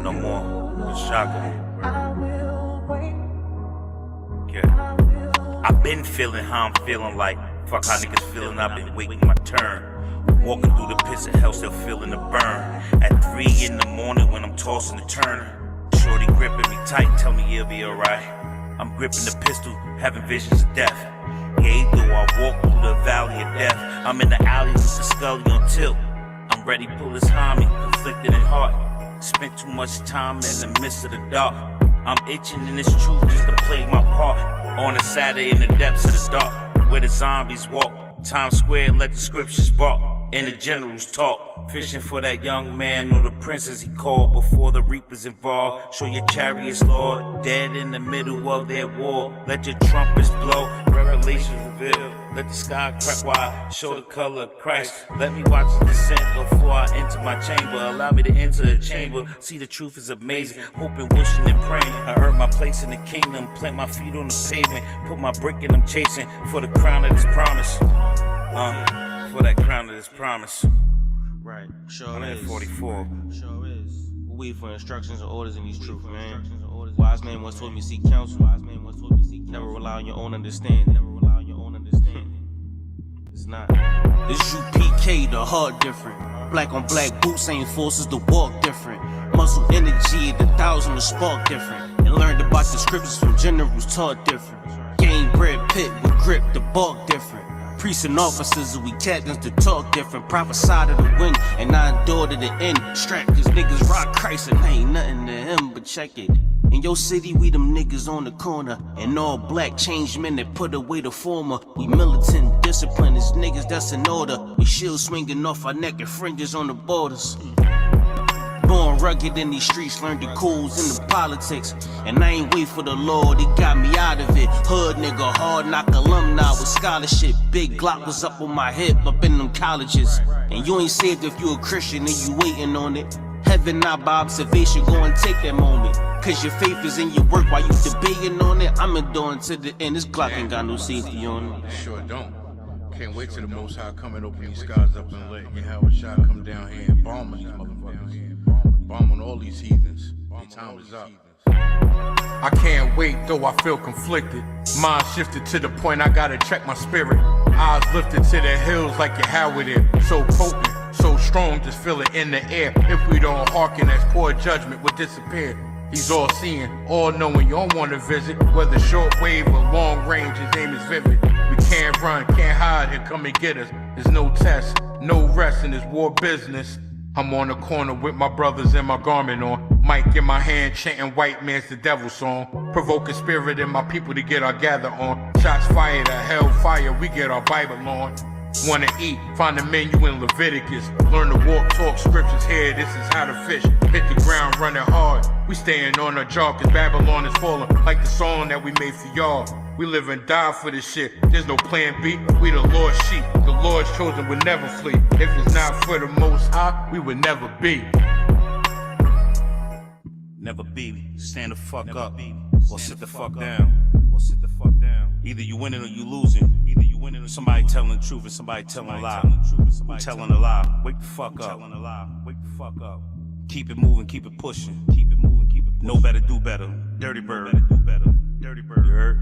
no more. It's shocking. Yeah. I've been feeling how I'm feeling like. Fuck how niggas feeling, I've been waiting my turn. Walking through the pits of hell, still feeling the burn. At 3 in the morning when I'm tossing and turning. Shorty gripping me tight, tell me you'll be alright. I'm gripping the pistol, having visions of death. Yeah, though I walk through the valley of death. I'm in the alley with the scully on tilt. I'm ready to pull this homie, conflicted in heart. Spent too much time in the midst of the dark. I'm itching in this truth just to play my part. On a Saturday in the depths of the dark, where the zombies walk. Times Square, let the scriptures bark. And the generals talk, fishing for that young man or the princess he called before the reapers involved. Show your chariots, Lord, dead in the middle of their war. Let your trumpets blow, revelations reveal. Let the sky crack wide, show the color of Christ. Let me watch the descent before I enter my chamber. Allow me to enter the chamber, see the truth is amazing. Hoping, wishing, and praying. I earn my place in the kingdom, plant my feet on the pavement. Put my brick in them chasing for the crown of this promise. For that crown of this promise. Right, sure 144. Sure is. We wait for instructions and orders in these truths, man. Wise man once told me seek counsel. Never rely on your own understanding. It's not. This UPK, the heart different. Black on black boots ain't forces to walk different. Muscle energy at 1,000 to spark different. And learned about the scriptures from generals taught different. Game bred pit with grip, the bark different. Priests and officers, we captains to talk different. Proper side of the wing, and I endure to the end. Strap, cause niggas rock Christ and ain't nothing to him, but check it. In your city, we them niggas on the corner. And all black changed men that put away the former. We militant, disciplined as niggas that's in order. We shield swinging off our neck and fringes on the borders. Born rugged in these streets, learned the codes and the politics. And I ain't wait for the Lord, he got me out of it. Hood nigga, hard knock alumni with scholarship. Big Glock was up on my hip, up in them colleges. And you ain't saved if you a Christian and you waiting on it. Heaven not by observation, go and take that moment. Cause your faith is in your work while you debating on it. I'm enduring to the end, this Glock ain't got no safety on it. Sure don't. Can't wait till the Most High come and open these skies up and let Yahweh Shah come down here and bomb these motherfuckers. Bomb on all these heathens. Their time is up. I can't wait, though I feel conflicted. Mind shifted to the point I gotta check my spirit. Eyes lifted to the hills like Yahweh there. So potent, so strong, just feel it in the air. If we don't hearken, as poor judgment would disappear. He's all seeing, all knowing, you don't wanna visit. Whether short wave or long range, his aim is vivid. We can't run, can't hide, he'll come and get us. There's no test, no rest in this war business. I'm on the corner with my brothers and my garment on. Mic in my hand, chanting white man's the devil song. Provoking spirit in my people to get our gather on. Shots fired at hellfire, we get our Bible on. Wanna eat, find the menu in Leviticus. Learn to walk, talk scriptures here, this is how to fish. Hit the ground running hard, we staying on our job cause Babylon is falling. Like the song that we made for y'all. We live and die for this shit, there's no plan B. We the Lord's sheep, the Lord's chosen would never flee. If it's not for the Most High, we would never be. Never be, stand the fuck up, or sit the fuck down. Either you winning or you losing. Somebody telling the truth and somebody telling a lie. I'm telling a lie. Wake the fuck up. Keep it moving, keep it pushing. Know better, do better. Dirty bird. You heard?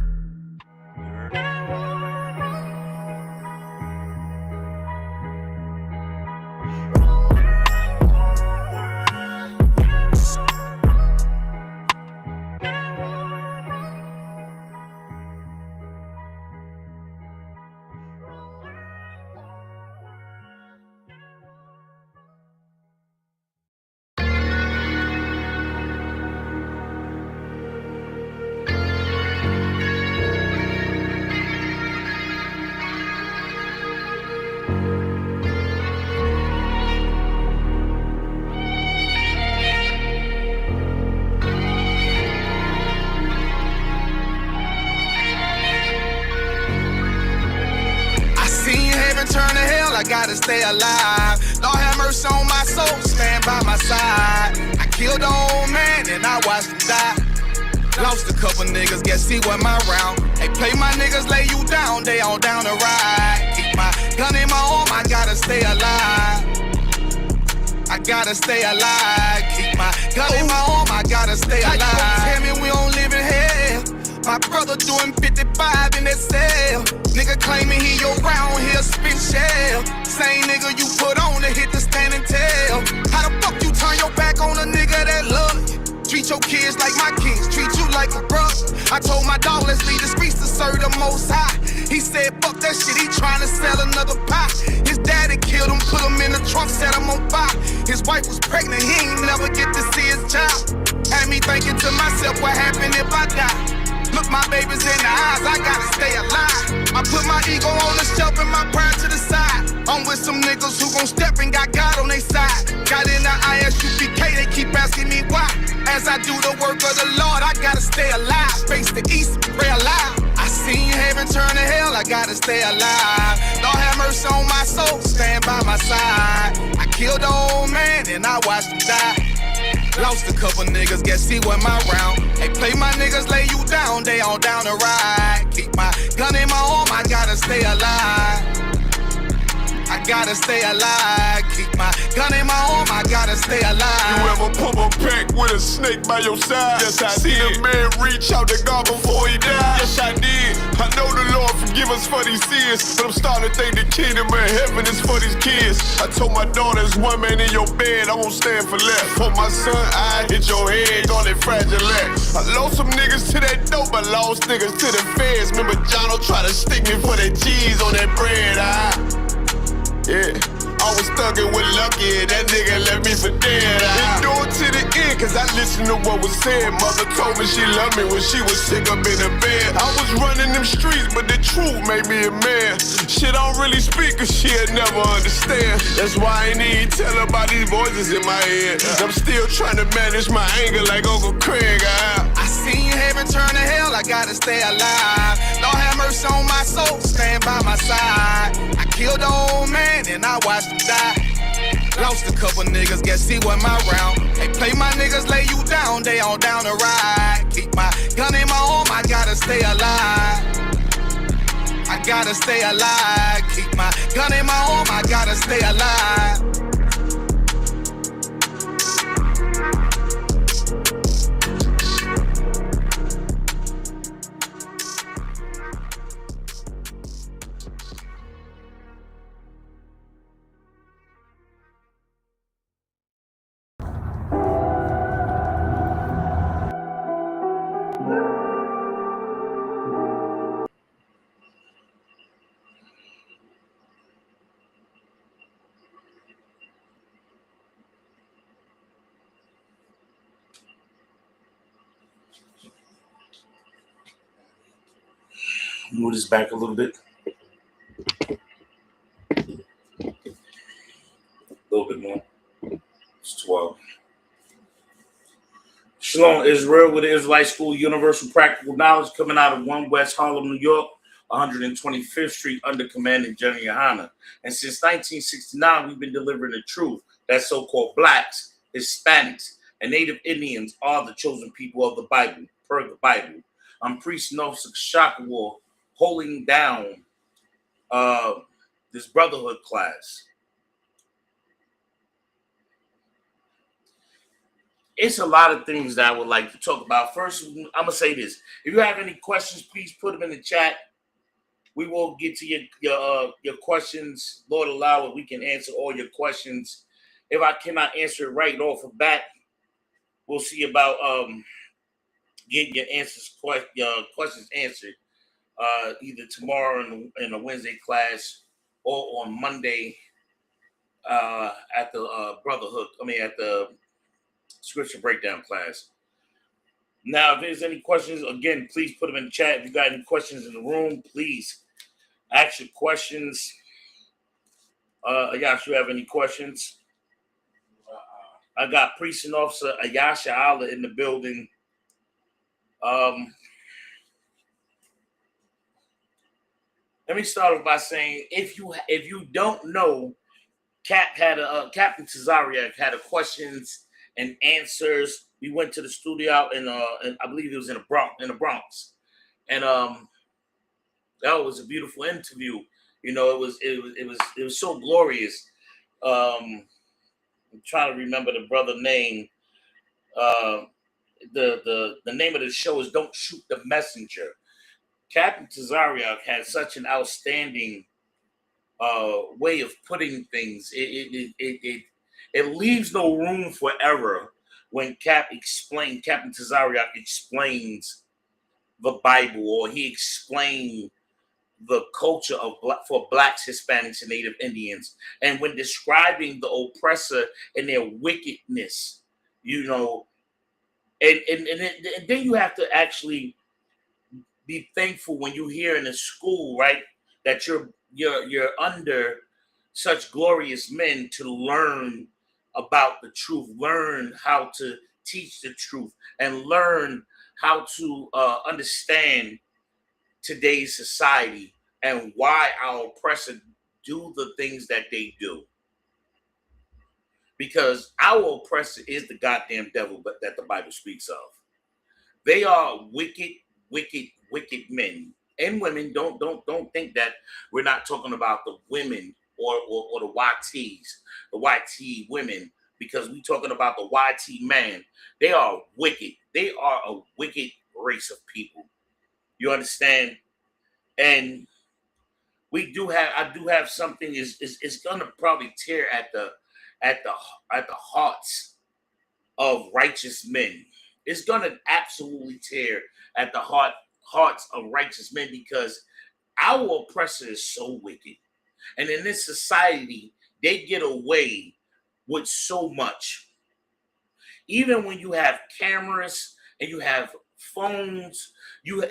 I gotta stay alive. Lord have mercy on my soul, stand by my side. I killed the old man and I watched him die. Lost a couple niggas, guess he wasn't my round. Hey, play my niggas, lay you down, they all down to ride. Keep my gun in my arm, I gotta stay alive. I gotta stay alive. Keep my gun in my arm, I gotta stay alive. Tell me we don't live in hell. My brother doing 55 in that cell. Nigga claiming he your round here spin shell. Same nigga you put on to hit the stand and tell. How the fuck you turn your back on a nigga that love you? Treat your kids like my kids, treat you like a brother. I told my dog, let's leave the streets to serve the most high. He said, fuck that shit, he tryna sell another pie. His daddy killed him, put him in the trunk, set him on fire. His wife was pregnant, he ain't never get to see his child. Had me thinking to myself, what happened if I die? Look my babies in the eyes, I gotta stay alive. I put my ego on the shelf and my pride to the side. I'm with some niggas who gon' step and got God on their side. Got in the ISUPK, they keep asking me why. As I do the work of the Lord, I gotta stay alive. Face the east, pray alive. I seen heaven turn to hell, I gotta stay alive. Lord have mercy on my soul, stand by my side. I killed the old man and I watched him die. Lost a couple niggas, guess he wasn't my round. Hey, play my niggas, lay you down, they all down to ride. Keep my gun in my arm, I gotta stay alive. I gotta stay alive. Keep my gun in my arm, I gotta stay alive. You ever pump a pack with a snake by your side? Yes, I did. See a man reach out to God before he died? Yes, I did. I know the Lord forgive us for these sins, but I'm starting to think the kingdom of heaven is for these kids. I told my daughter, there's one man in your bed, I won't stand for less. For my son, I hit your head on that fragile legs. I lost some niggas to that dope, I lost niggas to the feds. Remember Jono try to stick me for that cheese on that bread, yeah, I was thuggin' with Lucky, that nigga left me for dead. Endure to the end, cause I listened to what was said. Mother told me she loved me when she was sick up in the bed. I was running them streets, but the truth made me a man. Shit, I don't really speak, cause she'll never understand. That's why I ain't even tell her about these voices in my head. I'm still trying to manage my anger like Uncle Craig. I seen heaven turn to hell, I gotta stay alive. Lord have mercy on my soul, stand by my side. I killed the old man and I watched him die. Lost a couple niggas, guess he wasn't my round. Hey, play my niggas, lay you down, they all down to ride. Keep my gun in my arm, I gotta stay alive. I gotta stay alive. Keep my gun in my arm, I gotta stay alive. Move this back a little bit. A little bit more. It's 12. Shalom, Israel, with the Israelite School, Universal Practical Knowledge, coming out of 1 West Harlem, New York, 125th Street, under commanding General Yohana. And since 1969, we've been delivering the truth that so-called blacks, Hispanics, and Native Indians are the chosen people of the Bible, per the Bible. I'm Priest Noah Shakawar, holding down this brotherhood class. It's a lot of things that I would like to talk about. First, I'm going to say this. If you have any questions, please put them in the chat. We will get to your questions. Lord allow it, we can answer all your questions. If I cannot answer it right off the bat, we'll see about getting your questions answered either tomorrow in a Wednesday class or on Monday at the brotherhood. At the scripture breakdown class. Now, if there's any questions, again, please put them in the chat. If you got any questions in the room, please ask your questions. Ayash, you have any questions? I got Priest and Officer Ayasha Allah in the building. Let me start off by saying, if you don't know, Captain Tazariak had a questions and answers. We went to the studio and I believe it was in the Bronx, and that was a beautiful interview. You know, it was so glorious. I'm trying to remember the brother name. Uh, the name of the show is Don't Shoot the Messenger. Captain Tazariak had such an outstanding way of putting things. It leaves no room for error when Captain Tazariak explains the Bible, or he explained the culture of for blacks, Hispanics, and Native Indians. And when describing the oppressor and their wickedness, you know, and then you have to actually be thankful when you hear in a school, right, that you're under such glorious men to learn about the truth, learn how to teach the truth, and learn how to understand today's society and why our oppressors do the things that they do. Because our oppressor is the goddamn devil that the Bible speaks of. They are wicked, wicked, wicked men and women. Don't think that we're not talking about the women or the YTs, the YT women, because we're talking about the YT man. They are wicked. They are a wicked race of people. You understand? And I do have something is gonna probably tear at the hearts of righteous men. It's gonna absolutely tear at the hearts of righteous men, because our oppressor is so wicked. And in this society, they get away with so much. Even when you have cameras and you have phones, you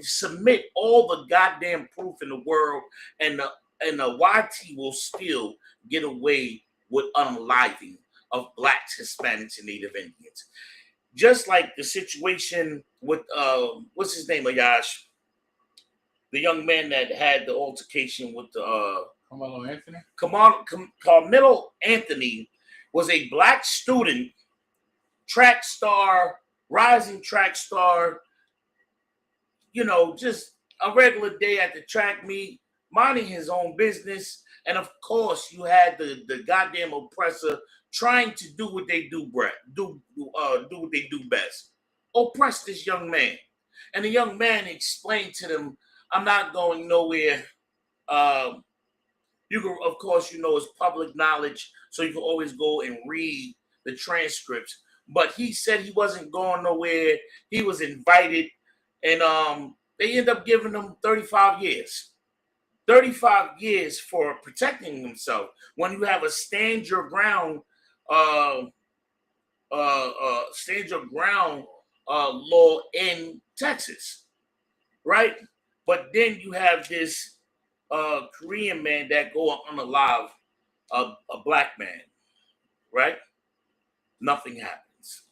submit all the goddamn proof in the world, and the YT will still get away with unaliving of blacks, Hispanics, and Native Indians. Just like the situation with what's his name, Ayash? The young man that had the altercation with the Carmelo Anthony? Carmelo Anthony was a black student, track star, rising track star, you know, just a regular day at the track meet, minding his own business. And of course, you had the goddamn oppressor trying to do what they do, do what they do best. Oppress this young man. And the young man explained to them, I'm not going nowhere. You can, of course, you know, it's public knowledge, so you can always go and read the transcripts. But he said he wasn't going nowhere. He was invited, and they end up giving him 35 years. 35 years for protecting himself. When you have a stand your ground law in Texas, right? But then you have this Korean man that go unalive a black man, right? Nothing happens.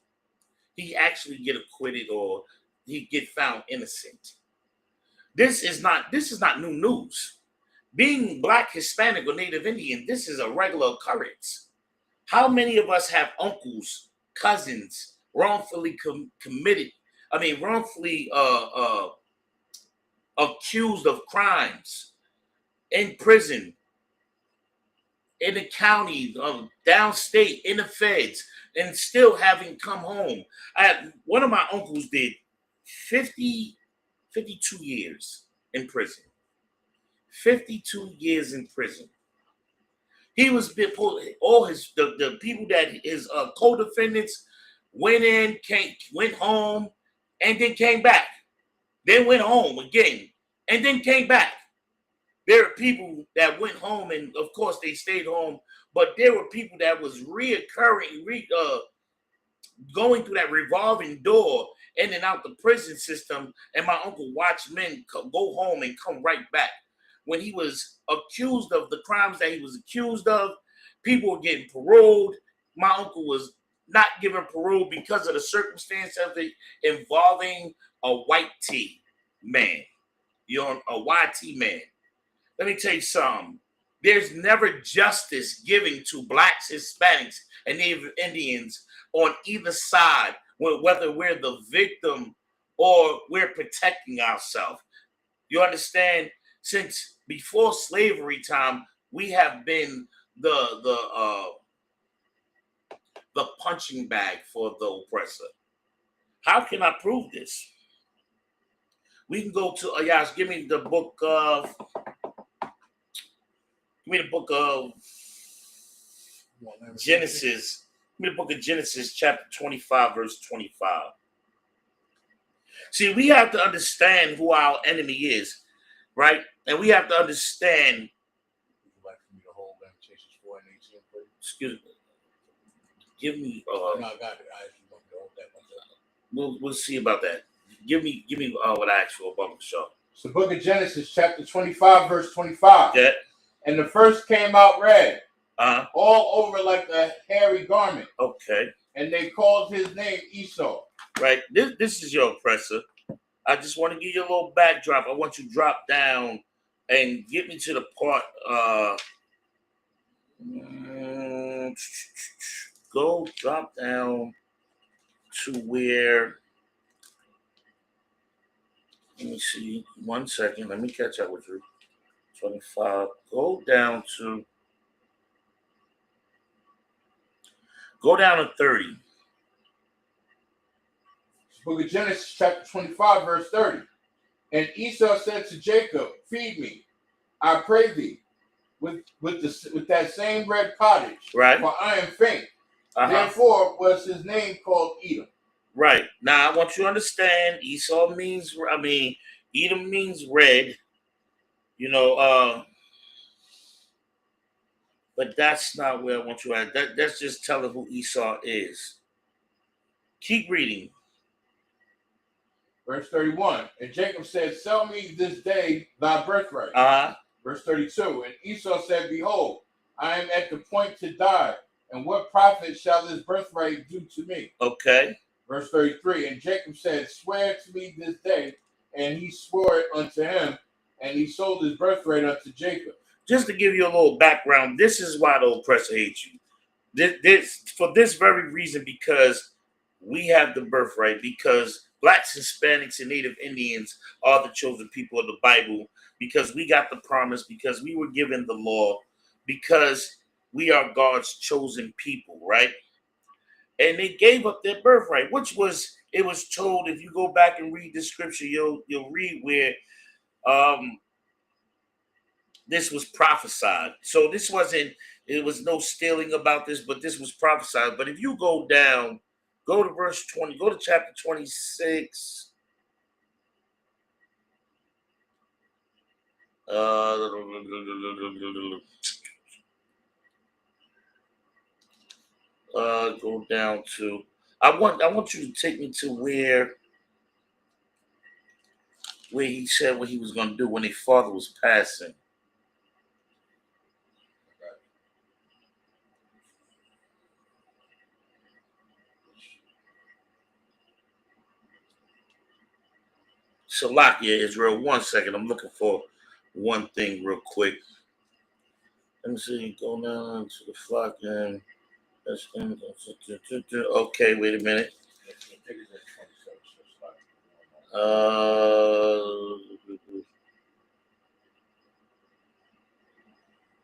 He actually get acquitted, or he get found innocent. This is not new news. Being black, Hispanic, or Native Indian, this is a regular occurrence. How many of us have uncles, cousins, wrongfully wrongfully accused of crimes, in prison, in the county, downstate, in the feds, and still having come home? One of my uncles did 52 years in prison. 52 years in prison. He was pulled. All the people that his co-defendants went home, and then came back. Then went home again, and then came back. There are people that went home, and of course they stayed home. But there were people that was reoccurring, going through that revolving door in and out the prison system. And my uncle watched men go home and come right back. When he was accused of the crimes that he was accused of, people were getting paroled. My uncle was not given parole because of the circumstance of it involving a white T man, a YT man. Let me tell you something. There's never justice given to blacks, Hispanics, and Native Indians on either side, whether we're the victim or we're protecting ourselves. You understand? Since before slavery time, we have been the the punching bag for the oppressor. How can I prove this? We can go to Ayash. Give me the book of Genesis. Give me the book of Genesis, chapter 25, verse 25. See, we have to understand who our enemy is, right? And we have to understand. Would you like for me to hold Lamentations 4 and 18, please? Excuse me. Give me. No, I got it. I actually want to hold that. We'll see about that. Give me what I asked for about the show. It's the book of Genesis, chapter 25, verse 25. Yeah. And the first came out red, all over like a hairy garment. Okay. And they called his name Esau. Right. This is your oppressor. I just want to give you a little backdrop. I want you to drop down and get me to the part. Go drop down to where. Let me see. 1 second. Let me catch up with you. 25. Go down to 30. Book of Genesis, chapter 25, verse 30. And Esau said to Jacob, feed me, I pray thee, with that same red pottage, right? For I am faint. Therefore was his name called Edom. Right. Now I want you to understand, Edom means red. But that's not where I want you at. That's just telling who Esau is. Keep reading. Verse 31. And Jacob said, sell me this day thy birthright. Verse 32. And Esau said, behold, I am at the point to die, and what profit shall this birthright do to me? Okay. Verse 33. And Jacob said, swear to me this day. And he swore it unto him, and he sold his birthright unto Jacob. Just to give you a little background, this is why the oppressor hates you. For this very reason, because we have the birthright, because Blacks, Hispanics, and Native Indians are the chosen people of the Bible, because we got the promise, because we were given the law, because we are God's chosen people, right? And they gave up their birthright, it was told, if you go back and read the scripture, you'll read where this was prophesied. So it was no stealing about this, but this was prophesied. But if you go down, go to verse 20, go to chapter 26. Go down to, I want you to take me to where he said what he was going to do when his father was passing. Salakia, Israel. 1 second. I'm looking for one thing real quick. Let me see. Go down to the flock and okay, wait a minute.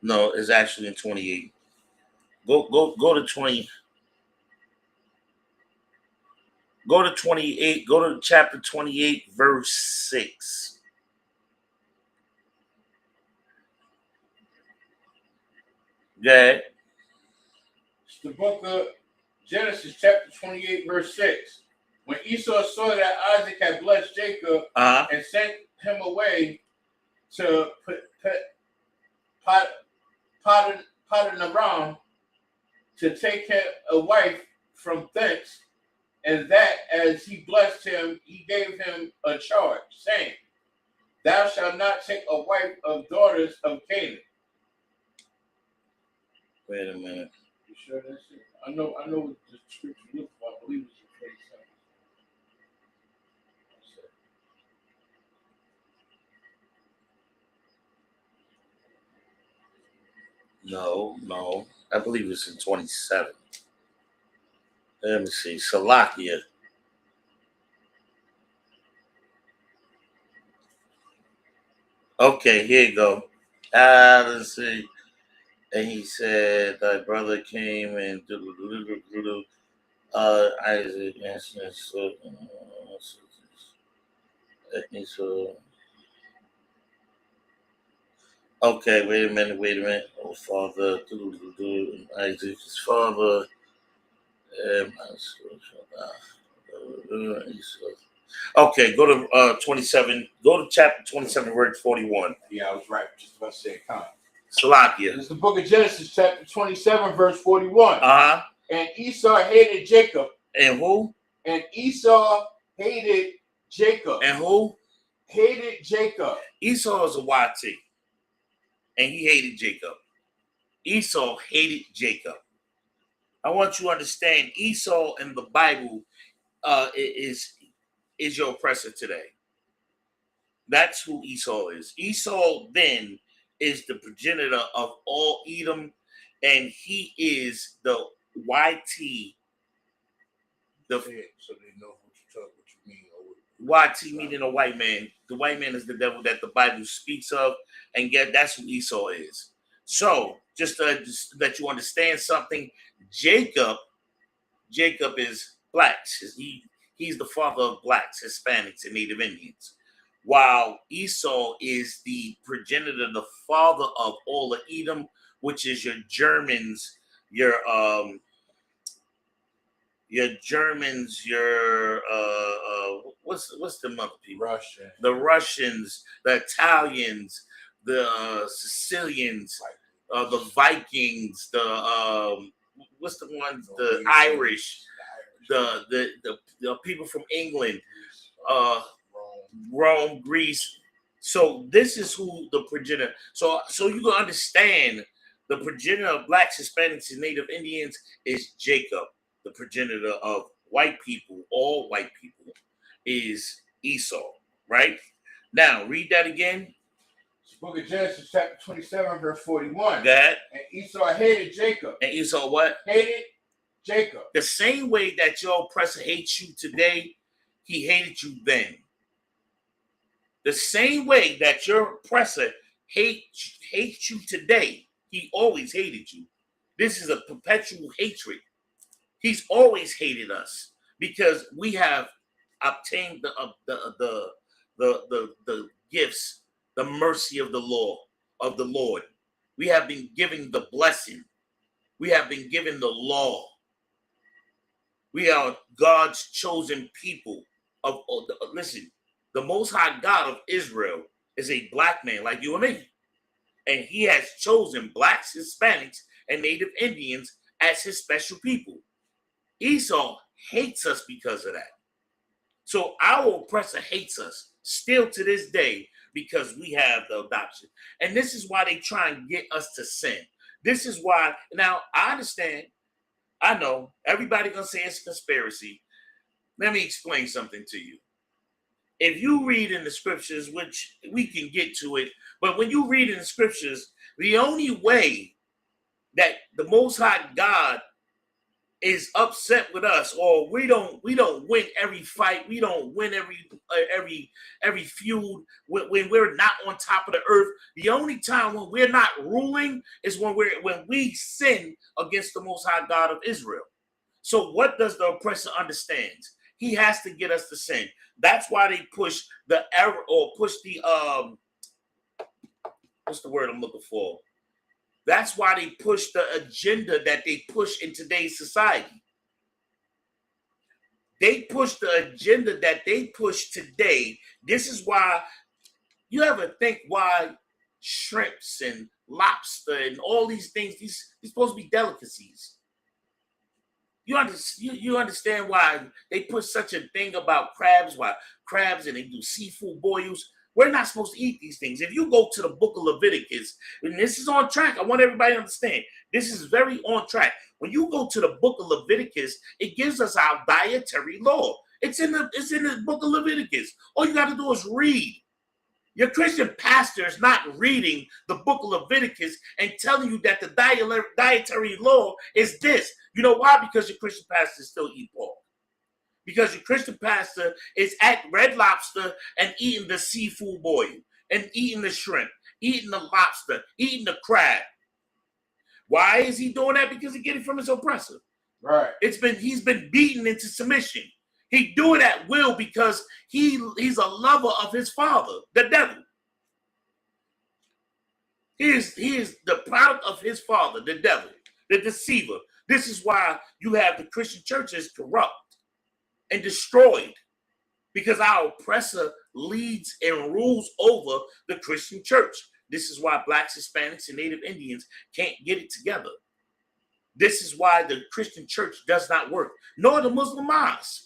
No, it's actually in 28. Go to 20. Go to 28. Go to chapter 28, verse 6. Okay. It's the book of Genesis, chapter 28, verse 6. When Esau saw that Isaac had blessed Jacob and sent him away to Padanaram to take him a wife from thence, and that as he blessed him, he gave him a charge, saying, thou shalt not take a wife of daughters of Canaan. Wait a minute. You sure that's it? I know what the scripture looks for. I believe it's in 27. No. I believe it's in 27. Let me see. Salakia. Okay, here you go. Let's see. And he said, thy brother came and Isaac answered, so okay, wait a minute. Oh, father, Isaac, his father, okay, go to 27. Go to chapter 27, verse 41. Yeah, I was right. Just about to say a comment. Salakia. This is the book of Genesis, chapter 27, verse 41. Uh-huh. And Esau hated Jacob. And who? And Esau hated Jacob. And who? Hated Jacob. Esau is a YT. And he hated Jacob. Esau hated Jacob. I want you to understand Esau in the Bible is your oppressor today. That's who Esau is. Esau then is the progenitor of all Edom, and he is the YT. So they know what you mean. YT meaning a white man. The white man is the devil that the Bible speaks of, and yet that's who Esau is. So just that you understand something, Jacob is blacks. He's the father of blacks, Hispanics, and Native Indians. While Esau is the progenitor, the father of all of Edom, which is your Germans, your Germans, what's the mother people? Russia. The Russians, the Italians, the Sicilians, the Vikings, the what's the ones? The Irish, the people from England, Rome, Greece. So this is who the progenitor. So you can understand the progenitor of blacks, Hispanics, and Native Indians is Jacob. The progenitor of white people, all white people, is Esau. Right? Now read that again. Book of Genesis, chapter 27, verse 41. That. And Esau hated Jacob. And Esau what? Hated Jacob. The same way that your oppressor hates you today, he hated you then. The same way that your oppressor hates you today, he always hated you. This is a perpetual hatred. He's always hated us because we have obtained the gifts, the mercy of the Lord. We have been given the blessing. We have been given the law. We are God's chosen people. Listen, the Most High God of Israel is a black man like you and me. And he has chosen blacks, Hispanics, and Native Indians as his special people. Esau hates us because of that. So our oppressor hates us still to this day because we have the adoption. And this is why they try and get us to sin. This is why, now I understand, I know, everybody gonna say it's a conspiracy. Let me explain something to you. If you read in the scriptures, which we can get to it, but when you read in the scriptures, the only way that the Most High God is upset with us, or we don't win every fight, we don't win every feud when we're not on top of the earth. The only time when we're not ruling is when we sin against the Most High God of Israel. So what does the oppressor understand? He has to get us to sin. That's why they push the error, or push the what's the word I'm looking for? That's why they push the agenda that they push in today's society. They push the agenda that they push today. This is why you ever think why shrimps and lobster and all these things, these supposed to be delicacies. You understand why they put such a thing about crabs, and they do seafood boils. We're not supposed to eat these things. If you go to the book of Leviticus, and this is on track, I want everybody to understand, this is very on track. When you go to the book of Leviticus, it gives us our dietary law. It's in the book of Leviticus. All you got to do is read. Your Christian pastor is not reading the book of Leviticus and telling you that the dietary law is this. You know why? Because your Christian pastor still eat pork. Because your Christian pastor is at Red Lobster and eating the seafood boil, and eating the shrimp, eating the lobster, eating the crab. Why is he doing that? Because he get it from his oppressor. Right. He's been beaten into submission. He do it at will because he's a lover of his father, the devil. He is the product of his father, the devil, the deceiver. This is why you have the Christian churches corrupt and destroyed, because our oppressor leads and rules over the Christian church. This is why blacks, Hispanics, and Native Indians can't get it together. This is why the Christian church does not work, nor the Muslim mosques.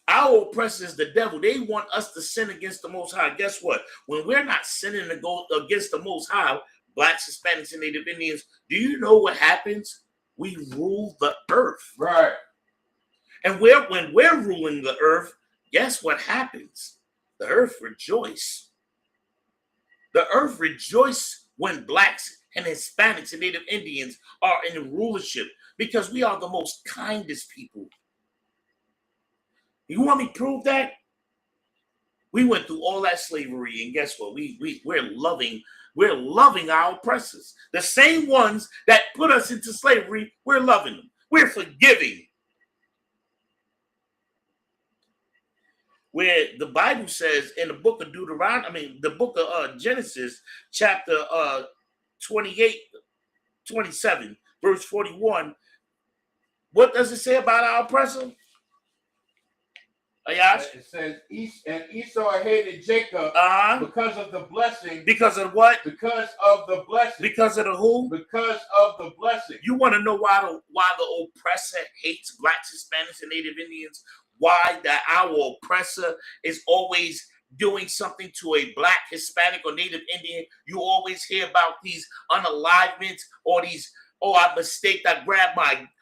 Our oppressor is the devil. They want us to sin against the Most High. Guess what? When we're not sinning to go against the Most High, blacks, Hispanics, and Native Indians, do you know what happens? We rule the earth. Right. And when we're ruling the earth, guess what happens? The earth rejoices. The earth rejoices when blacks and Hispanics and Native Indians are in rulership, because we are the most kindest people. You want me to prove that? We went through all that slavery, and guess what? We're loving our oppressors. The same ones that put us into slavery, we're loving them. We're forgiving. Where the Bible says in the book of the book of Genesis, chapter 28, 27, verse 41, what does it say about our oppressor? It says, and Esau hated Jacob because of the blessing. Because of what? Because of the blessing. Because of the who? Because of the blessing. You want to know why the oppressor hates blacks, Hispanics, and Native Indians? Why that our oppressor is always doing something to a black, Hispanic, or Native Indian? You always hear about these unalivements or these, I mistaked, I grabbed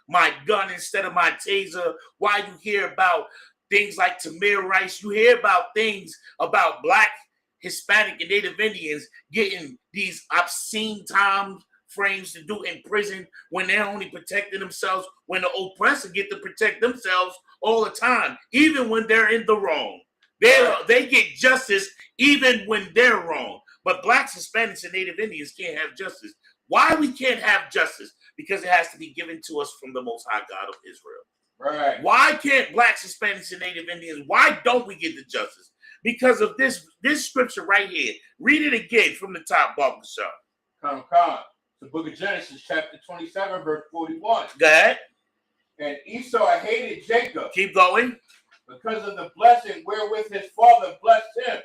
my gun instead of my taser. Why you hear about things like Tamir Rice? You hear about things about black, Hispanic, and Native Indians getting these obscene time frames to do in prison when they're only protecting themselves, when the oppressor get to protect themselves all the time, even when they're in the wrong. They get justice even when they're wrong. But blacks, Hispanics, and Native Indians can't have justice. Why we can't have justice? Because it has to be given to us from the Most High God of Israel. Right. Why can't blacks, Hispanics, and Native Indians, why don't we get the justice? Because of this scripture right here. Read it again from the top, Barbershop. Come. The book of Genesis, chapter 27, verse 41. Go ahead. And Esau hated Jacob. Keep going. Because of the blessing wherewith his father blessed him.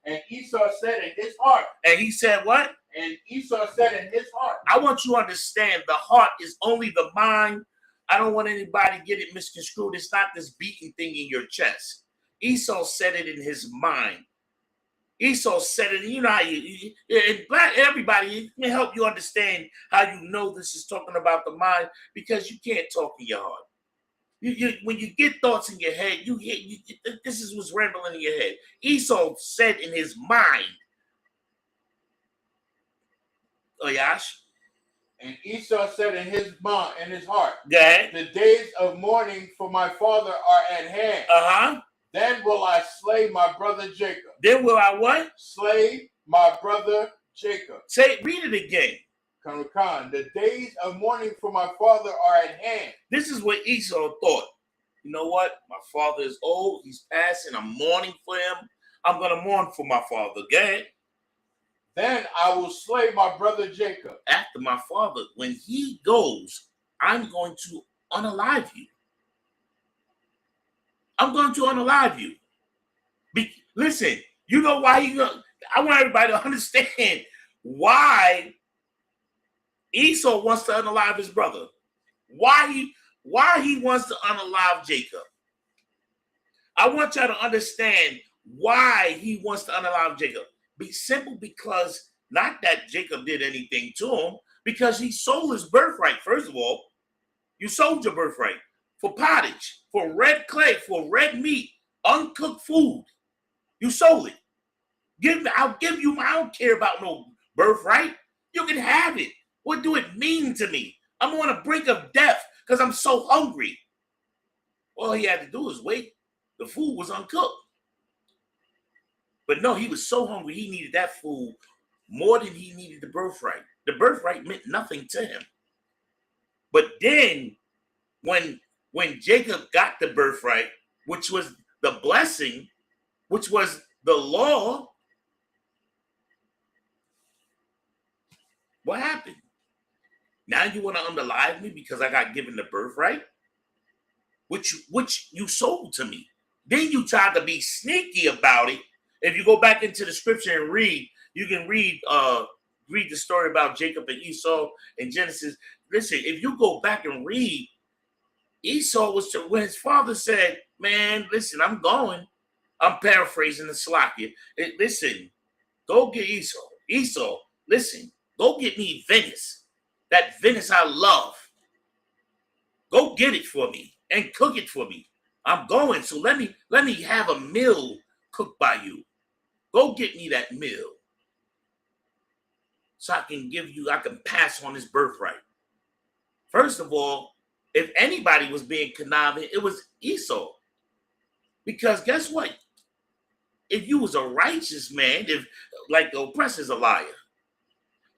And Esau said in his heart. And he said what? And Esau said in his heart. I want you to understand the heart is only the mind. I don't want anybody to get it misconstrued. It's not this beating thing in your chest. Esau said it in his mind. Esau said it, you know how and black, everybody can help you understand how you know this is talking about the mind, because you can't talk in your heart. When you get thoughts in your head, this is what's rambling in your head. Esau said in his mind, Yash. And Esau said in his mind, in his heart, the days of mourning for my father are at hand. Then will I slay my brother Jacob. Then will I what? Slay my brother Jacob. Read it again. Khan, the days of mourning for my father are at hand. This is what Esau thought. You know what? My father is old. He's passing. I'm mourning for him. I'm going to mourn for my father. Okay? Then I will slay my brother Jacob. After my father, when he goes, I'm going to unalive you. I'm going to unalive you. Listen, you know why I want everybody to understand why Esau wants to unalive his brother. Why he wants to unalive Jacob. I want y'all to understand why he wants to unalive Jacob. Be simple, because not that Jacob did anything to him, because he sold his birthright. First of all, you sold your birthright for pottage, for red clay, for red meat, uncooked food. You sold it. I'll give you. I don't care about no birthright. You can have it. What do it mean to me? I'm on the brink of death because I'm so hungry. All he had to do was wait. The food was uncooked. But no, he was so hungry, he needed that food more than he needed the birthright. The birthright meant nothing to him. But then when Jacob got the birthright, which was the blessing, which was the law, what happened? Now you want to unalive me because I got given the birthright, which you sold to me. Then you tried to be sneaky about it. If you go back into the scripture and read, you can read the story about Jacob and Esau in Genesis. Listen, if you go back and read, Esau was when his father said, "Man, listen, I'm going." I'm paraphrasing the Slakia. Listen, go get Esau. Esau, listen, go get me Venice. That Venice I love. Go get it for me and cook it for me. I'm going, so let me have a meal cooked by you. Go get me that meal. So I can pass on his birthright. First of all, if anybody was being conniving, it was Esau. Because guess what? If you was a righteous man, if like the oppressor's a liar.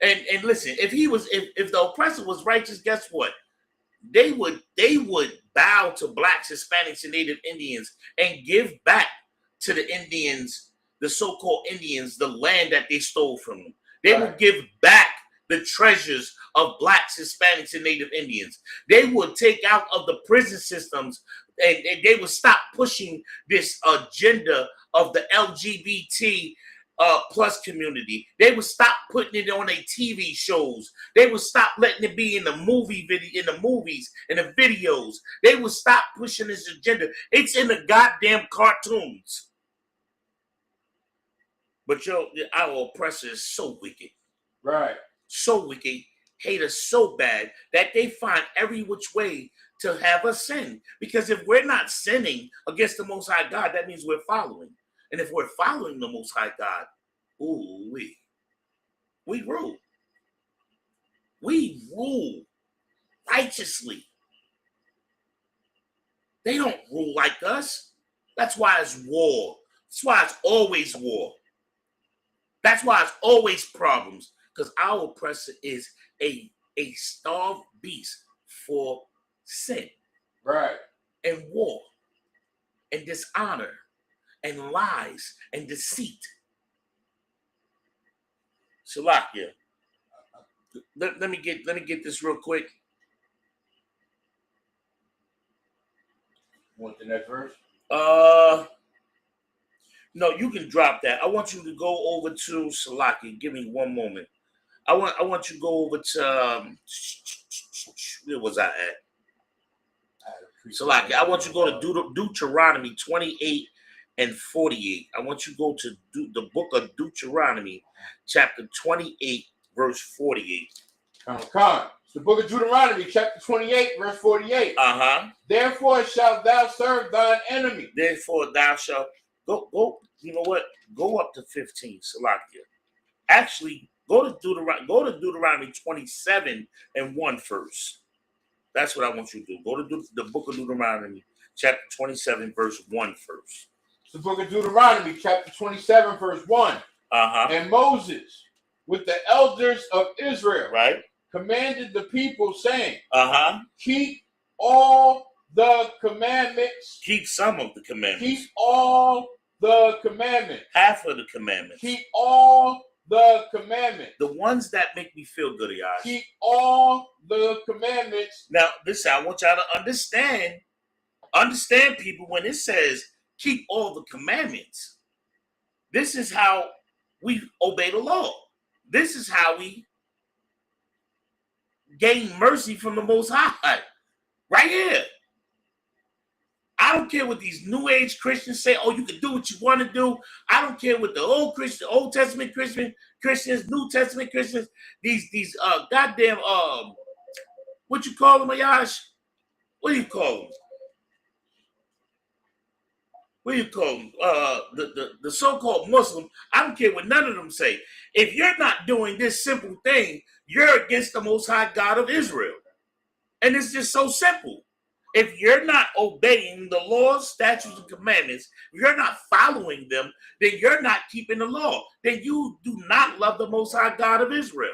And listen, if the oppressor was righteous, guess what? They would bow to blacks, Hispanics, and Native Indians and give back to the Indians, the so-called Indians, the land that they stole from them. They would give back the treasures of blacks, Hispanics, and Native Indians. They would take out of the prison systems and they would stop pushing this agenda of the LGBT plus community. They would stop putting it on their TV shows. They would stop letting it be in the movies, in the videos. They would stop pushing this agenda. It's in the goddamn cartoons. But our oppressor is so wicked. Right. So wicked, hate us so bad that they find every which way to have us sin. Because if we're not sinning against the Most High God, that means we're following. And if we're following the Most High God, we rule. We rule righteously. They don't rule like us. That's why it's war. That's why it's always war. That's why it's always problems. Because our oppressor is a starved beast for sin. Right. And war. And dishonor. And lies. And deceit. Salakia. Let me get this real quick. Want the next verse? No, you can drop that. I want you to go over to Salaki. Give me one moment. I want you to go over to where was I at? Salaki. I want you to go to Deuteronomy 28 and 48. I want you to go to the book of Deuteronomy, chapter 28, verse 48. Come. It's the book of Deuteronomy, chapter 28, verse 48. Therefore shalt thou serve thine enemy. Therefore thou shalt go. You know what? Go up to 15, Salakia. Actually, go to Deuteronomy 27 and 1 first. That's what I want you to do. Go to the book of Deuteronomy, chapter 27, verse 1 first. It's the book of Deuteronomy, chapter 27, verse 1. And Moses, with the elders of Israel, commanded the people, saying, keep all the commandments. Keep some of the commandments. Keep all the commandments. Half of the commandments. Keep all the commandments. The ones that make me feel good, Ayash. Keep all the commandments. Now, listen, I want y'all to understand people, when it says keep all the commandments. This is how we obey the law. This is how we gain mercy from the Most High. Right here. I don't care what these New Age Christians say. Oh, you can do what you want to do. I don't care what the Old Testament Christians, New Testament Christians, these goddamn what you call them, Ayash? What do you call them? What do you call them? The so-called Muslim. I don't care what none of them say. If you're not doing this simple thing, you're against the Most High God of Israel. And it's just so simple. If you're not obeying the laws, statutes, and commandments, if you're not following them, then you're not keeping the law. Then you do not love the Most High God of Israel.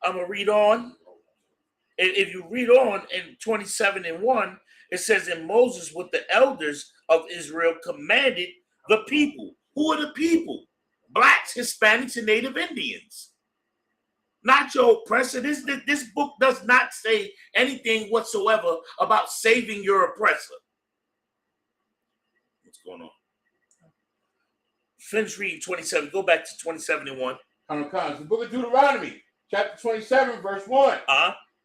I'm going to read on. If you read on in 27:1, it says, and Moses with the elders of Israel commanded the people. Who are the people? Blacks, Hispanics, and Native Indians. Not your oppressor. This book does not say anything whatsoever about saving your oppressor. What's going on? Finish reading 27. Go back to 27:1. The book of Deuteronomy, chapter 27, verse 1.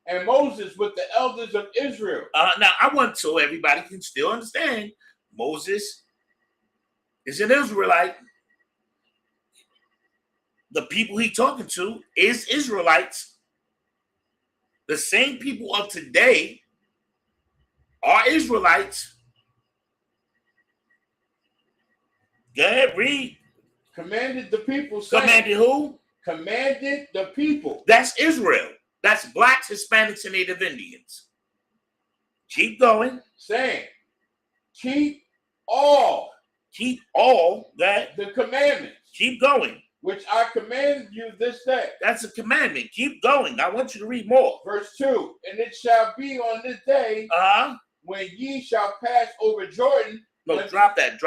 And Moses with the elders of Israel. Now, I want so everybody can still understand, Moses is an Israelite. The people he's talking to is Israelites. The same people of today are Israelites. Go ahead, read. Commanded the people. Saying, commanded who? Commanded the people. That's Israel. That's blacks, Hispanics, and Native Indians. Keep going. Saying, keep all that the commandments. Keep going. Which I command you this day. That's a commandment. Keep going. I want you to read more. Verse 2. And it shall be on this day when ye shall pass over Jordan. No, drop that.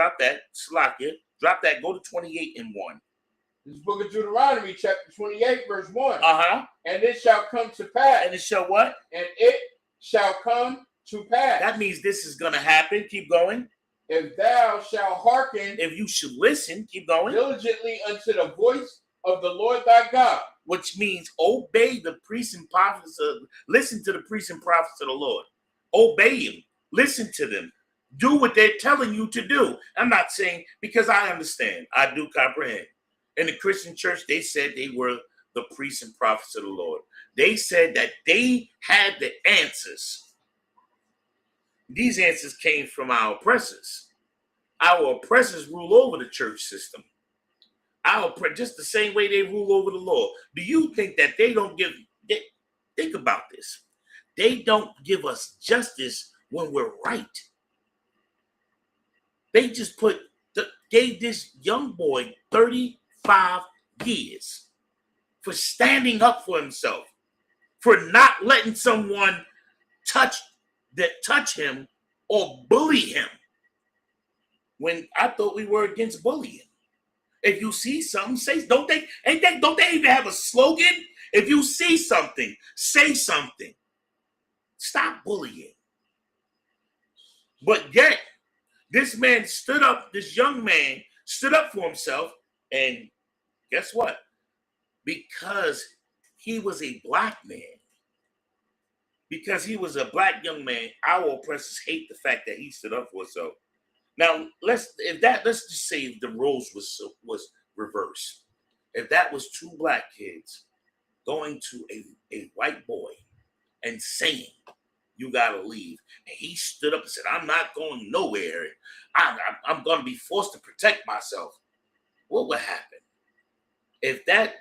Slack it. Drop that. Go to 28:1. This book of Deuteronomy, chapter 28, verse 1. And it shall come to pass. And it shall what? And it shall come to pass. That means this is going to happen. Keep going. If thou shalt hearken. If you should listen. Keep going. Diligently unto the voice of the Lord thy God. Which means obey the priests and prophets. Listen to the priests and prophets of the Lord. Obey them. Listen to them. Do what they're telling you to do. I'm not saying, because I understand. I do comprehend. In the Christian church, they said they were the priests and prophets of the Lord. They said that they had the answers. These answers came from our oppressors. Our oppressors rule over the church system. Just the same way they rule over the law. Do you think that they don't give... think about this. They don't give us justice when we're right. They just gave this young boy 35 years for standing up for himself, for not letting someone touch him or bully him. When I thought we were against bullying. If you see something, say, don't they even have a slogan? If you see something, say something. Stop bullying. But yet, this young man stood up for himself, and guess what? Because he was a black man, because he was a black young man, our oppressors hate the fact that he stood up for himself. Now, let's just say if the roles was reversed. If that was two black kids going to a white boy and saying, you gotta leave. And he stood up and said, I'm not going nowhere. I'm gonna be forced to protect myself. What would happen? If that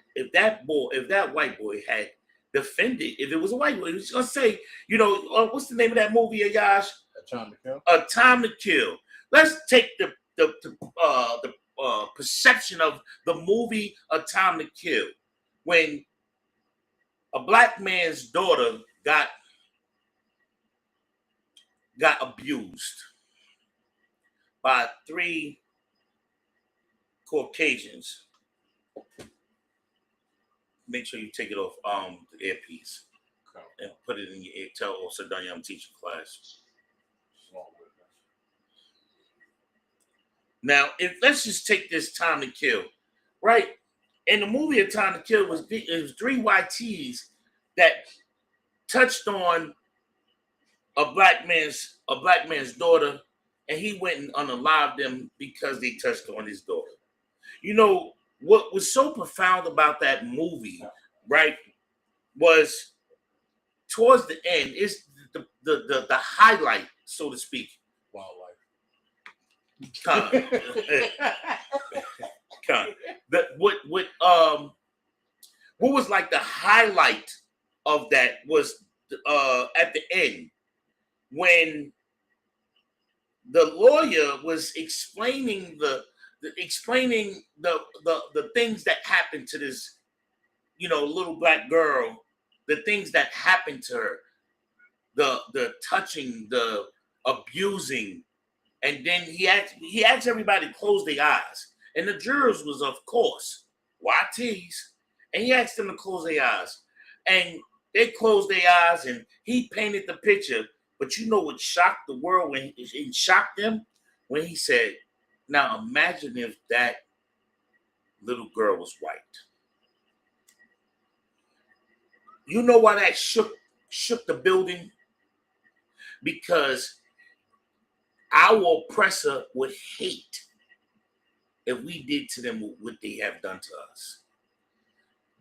white boy had defended, if it was a white boy, he was gonna say, what's the name of that movie, Ayash? A Time to Kill. A Time to Kill. Let's take the perception of the movie A Time to Kill. When a black man's daughter got abused by 3 Caucasians. Make sure you take it off the earpiece and put it in your ear. Tell Osadanya I'm teaching class. Now, let's just take this Time to Kill, right? In the movie A Time to Kill, it was 3 YTs that touched on a black man's daughter, and he went and unalived them because they touched on his daughter. What was so profound about that movie, right, was towards the end is the highlight, so to speak. Wildlife. What was like the highlight of that was at the end when the lawyer was explaining the things that happened to this, little black girl, the things that happened to her, the touching, the abusing, and then he asked everybody to close their eyes, and the jurors was, of course, YTs, and he asked them to close their eyes, and they closed their eyes, and he painted the picture. But you know what shocked the world when it shocked them? When he said, now imagine if that little girl was white. You know why that shook the building? Because our oppressor would hate if we did to them what they have done to us.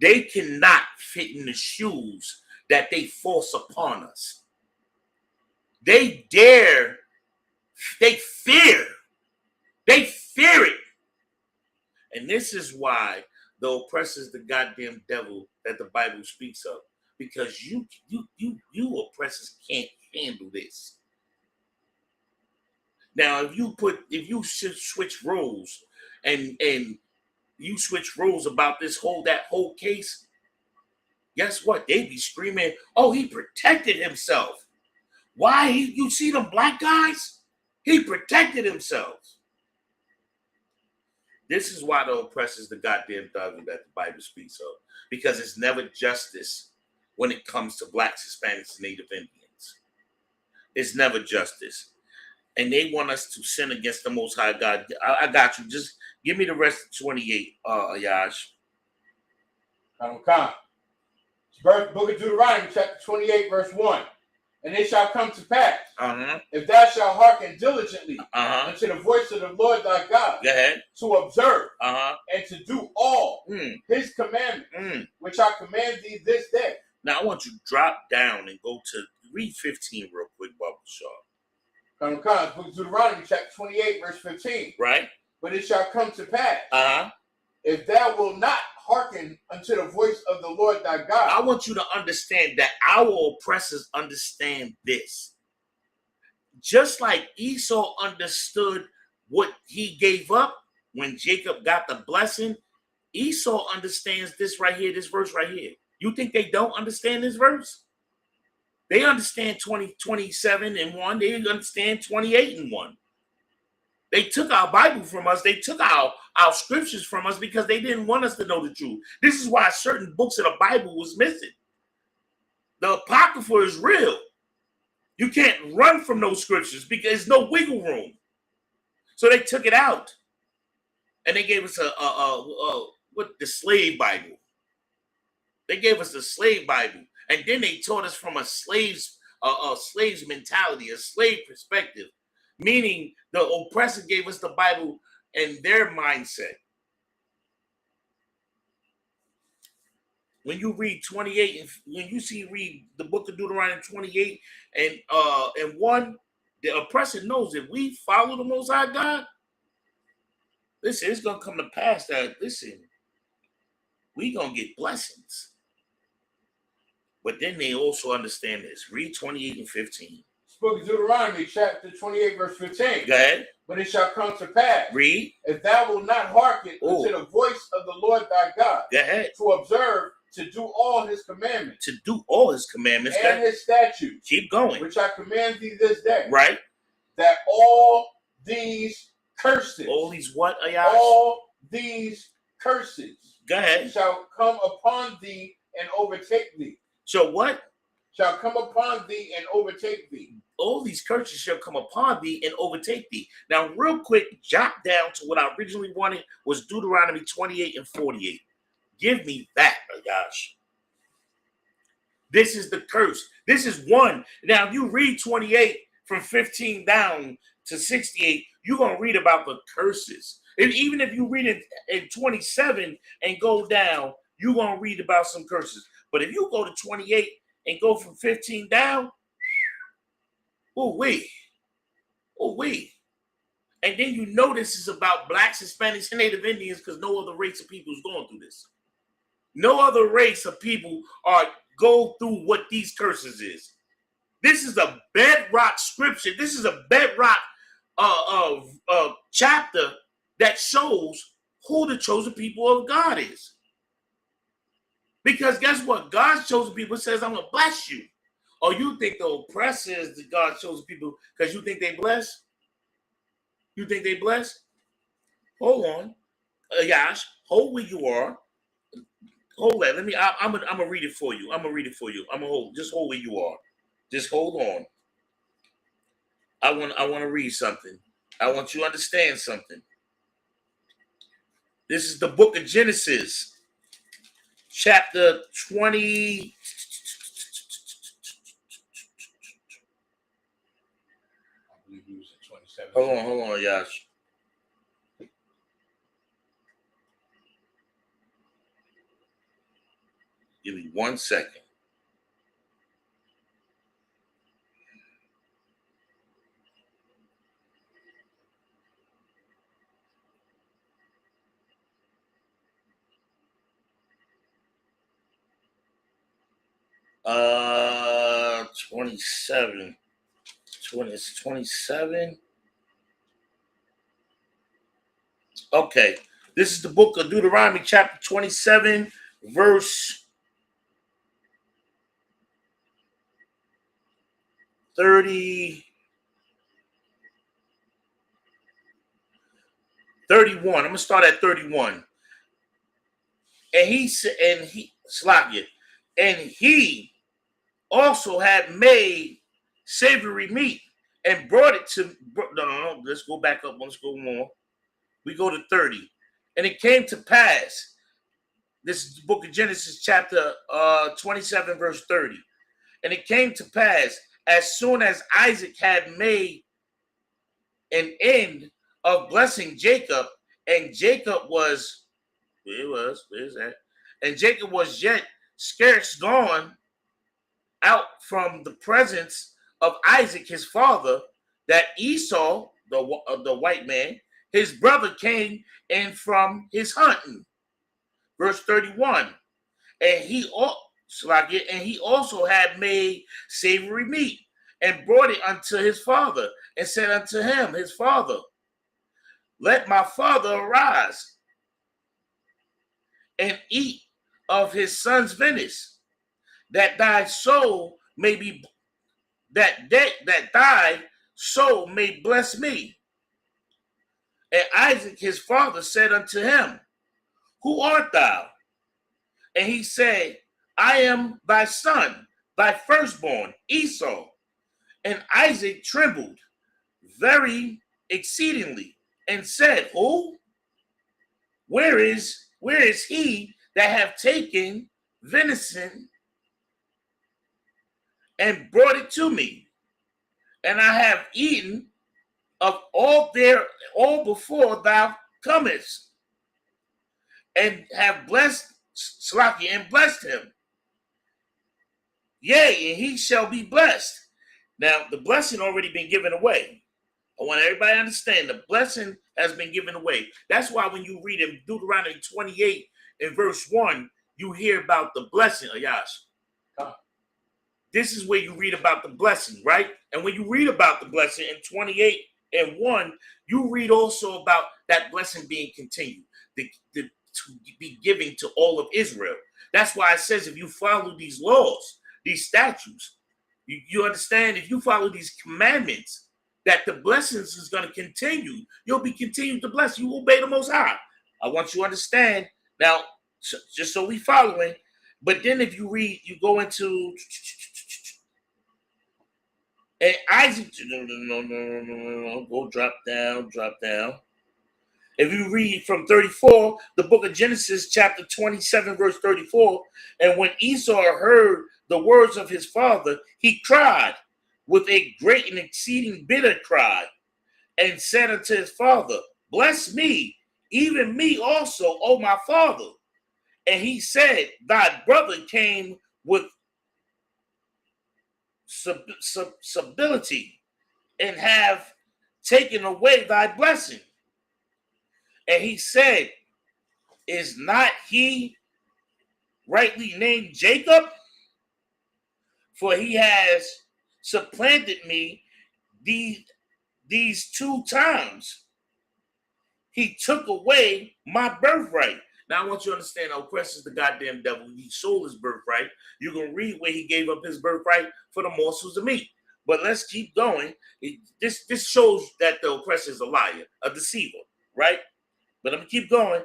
They cannot fit in the shoes that they force upon us. They fear it. And this is why the oppressor is the goddamn devil that the Bible speaks of. Because you oppressors can't handle this. Now, if you switch roles and you switch roles about that whole case, guess what? They be screaming, oh, he protected himself. Why? You see them black guys? He protected himself. This is why the oppressor is the goddamn devil that the Bible speaks of. Because it's never justice when it comes to blacks, Hispanics, and Native Indians. It's never justice. And they want us to sin against the Most High God. I got you. Just give me the rest of 28, Yash. Book of Deuteronomy, chapter 28, verse 1. And it shall come to pass, if thou shalt hearken diligently unto the voice of the Lord thy God, to observe and to do all his commandments, which I command thee this day. Now, I want you to drop down and go to read 15 real quick, Bubble Shaw. Book of Deuteronomy, chapter 28, verse 15. Right. But it shall come to pass, if thou wilt not hearken unto the voice of the Lord thy God. I want you to understand that our oppressors understand this. Just like Esau understood what he gave up when Jacob got the blessing, Esau understands this right here, this verse right here. You think they don't understand this verse? They understand 27 and 1. They understand 28 and 1. They took our Bible from us. They took our scriptures from us because they didn't want us to know the truth. This is why certain books of the Bible was missing. The Apocrypha is real. You can't run from those scriptures because there's no wiggle room. So they took it out. And they gave us the slave Bible. They gave us the slave Bible. And then they taught us from a slave's mentality, a slave perspective. Meaning the oppressor gave us the Bible and their mindset. When you read 28, and when you read the book of Deuteronomy 28 and 1, the oppressor knows if we follow the Most High God, listen, it's gonna come to pass that we gonna get blessings. But then they also understand this. Read 28 and 15. Book of Deuteronomy, chapter 28, verse 15. Go ahead. But it shall come to pass, read, if thou wilt not hearken unto the voice of the Lord thy God, go ahead, to observe, to do all his commandments, and his statutes, keep going, which I command thee this day, right? That all these curses, all these what, Ayash? All these curses, go ahead, shall come upon thee and overtake thee. So what? Shall come upon thee and overtake thee. All these curses shall come upon thee and overtake thee. Now, real quick, jot down to what I originally wanted was Deuteronomy 28 and 48. Give me that, Ayash. This is the curse. This is one. Now, if you read 28 from 15 down to 68, you're going to read about the curses. And even if you read it in 27 and go down, you're going to read about some curses. But if you go to 28 and go from 15 down, oh wait. And then you know this is about blacks, Hispanics, and Native Indians because no other race of people is going through this. No other race of people are go through what these curses is. This is a bedrock scripture. This is a bedrock chapter that shows who the chosen people of God is. Because guess what? God's chosen people says, I'm going to bless you. Or you think the oppressor is the God's chosen people because you think they bless? You think they bless? Hold on. Yash, hold where you are. Hold that. I'm gonna read it for you. I'm gonna read it for you. Just hold where you are. Just hold on. I want to read something. I want you to understand something. This is the book of Genesis, chapter 20. I believe he was at 27. Hold on, Yash. Give me 1 second. Uh, 27. 27. Okay. This is the book of Deuteronomy, chapter 27, verse 31. I'm gonna start at 31. And he said, and he also had made savory meat and brought it to. No. Let's go back up. Let's go more. We go to 30. And it came to pass. This is the book of Genesis, chapter 27, verse 30. And it came to pass, as soon as Isaac had made an end of blessing Jacob, and Jacob was, where's that? And Jacob was yet scarce gone out from the presence of Isaac his father, that Esau, the white man, his brother, came in from his hunting. Verse 31. And he also had made savory meat and brought it unto his father, and said unto him, his father, let my father arise and eat of his son's vintage, that thy soul may be, that thy soul may bless me. And Isaac his father said unto him, who art thou? And he said, I am thy son, thy firstborn, Esau. And Isaac trembled very exceedingly, and said, who? Where is he that have taken venison and brought it to me? And I have eaten of all before thou comest, and have blessed him. Yea, and he shall be blessed. Now, the blessing already been given away. I want everybody to understand the blessing has been given away. That's why when you read in Deuteronomy 28 in verse 1, you hear about the blessing, Ayash. This is where you read about the blessing, right? And when you read about the blessing in 28 and 1, you read also about that blessing being continued, to be given to all of Israel. That's why it says if you follow these laws, these statutes, you understand, if you follow these commandments, that the blessings is going to continue. You'll be continued to bless. You obey the Most High. I want you to understand. Now, just so we following. But then if you read, you go into, and Isaac, no, go drop down. If you read from 34, the book of Genesis, chapter 27, verse 34, and when Esau heard the words of his father, he cried with a great and exceeding bitter cry, and said unto his father, bless me, even me also, O my father. And he said, thy brother came with subtlety, and have taken away thy blessing. And he said, is not he rightly named Jacob? for he has supplanted me these 2 times. He took away my birthright. Now I want you to understand, oppressor is the goddamn devil. He sold his birthright. You're going to read where he gave up his birthright for the morsels of meat. But let's keep going. This shows that the oppressor is a liar, a deceiver, right? But I'm going to keep going.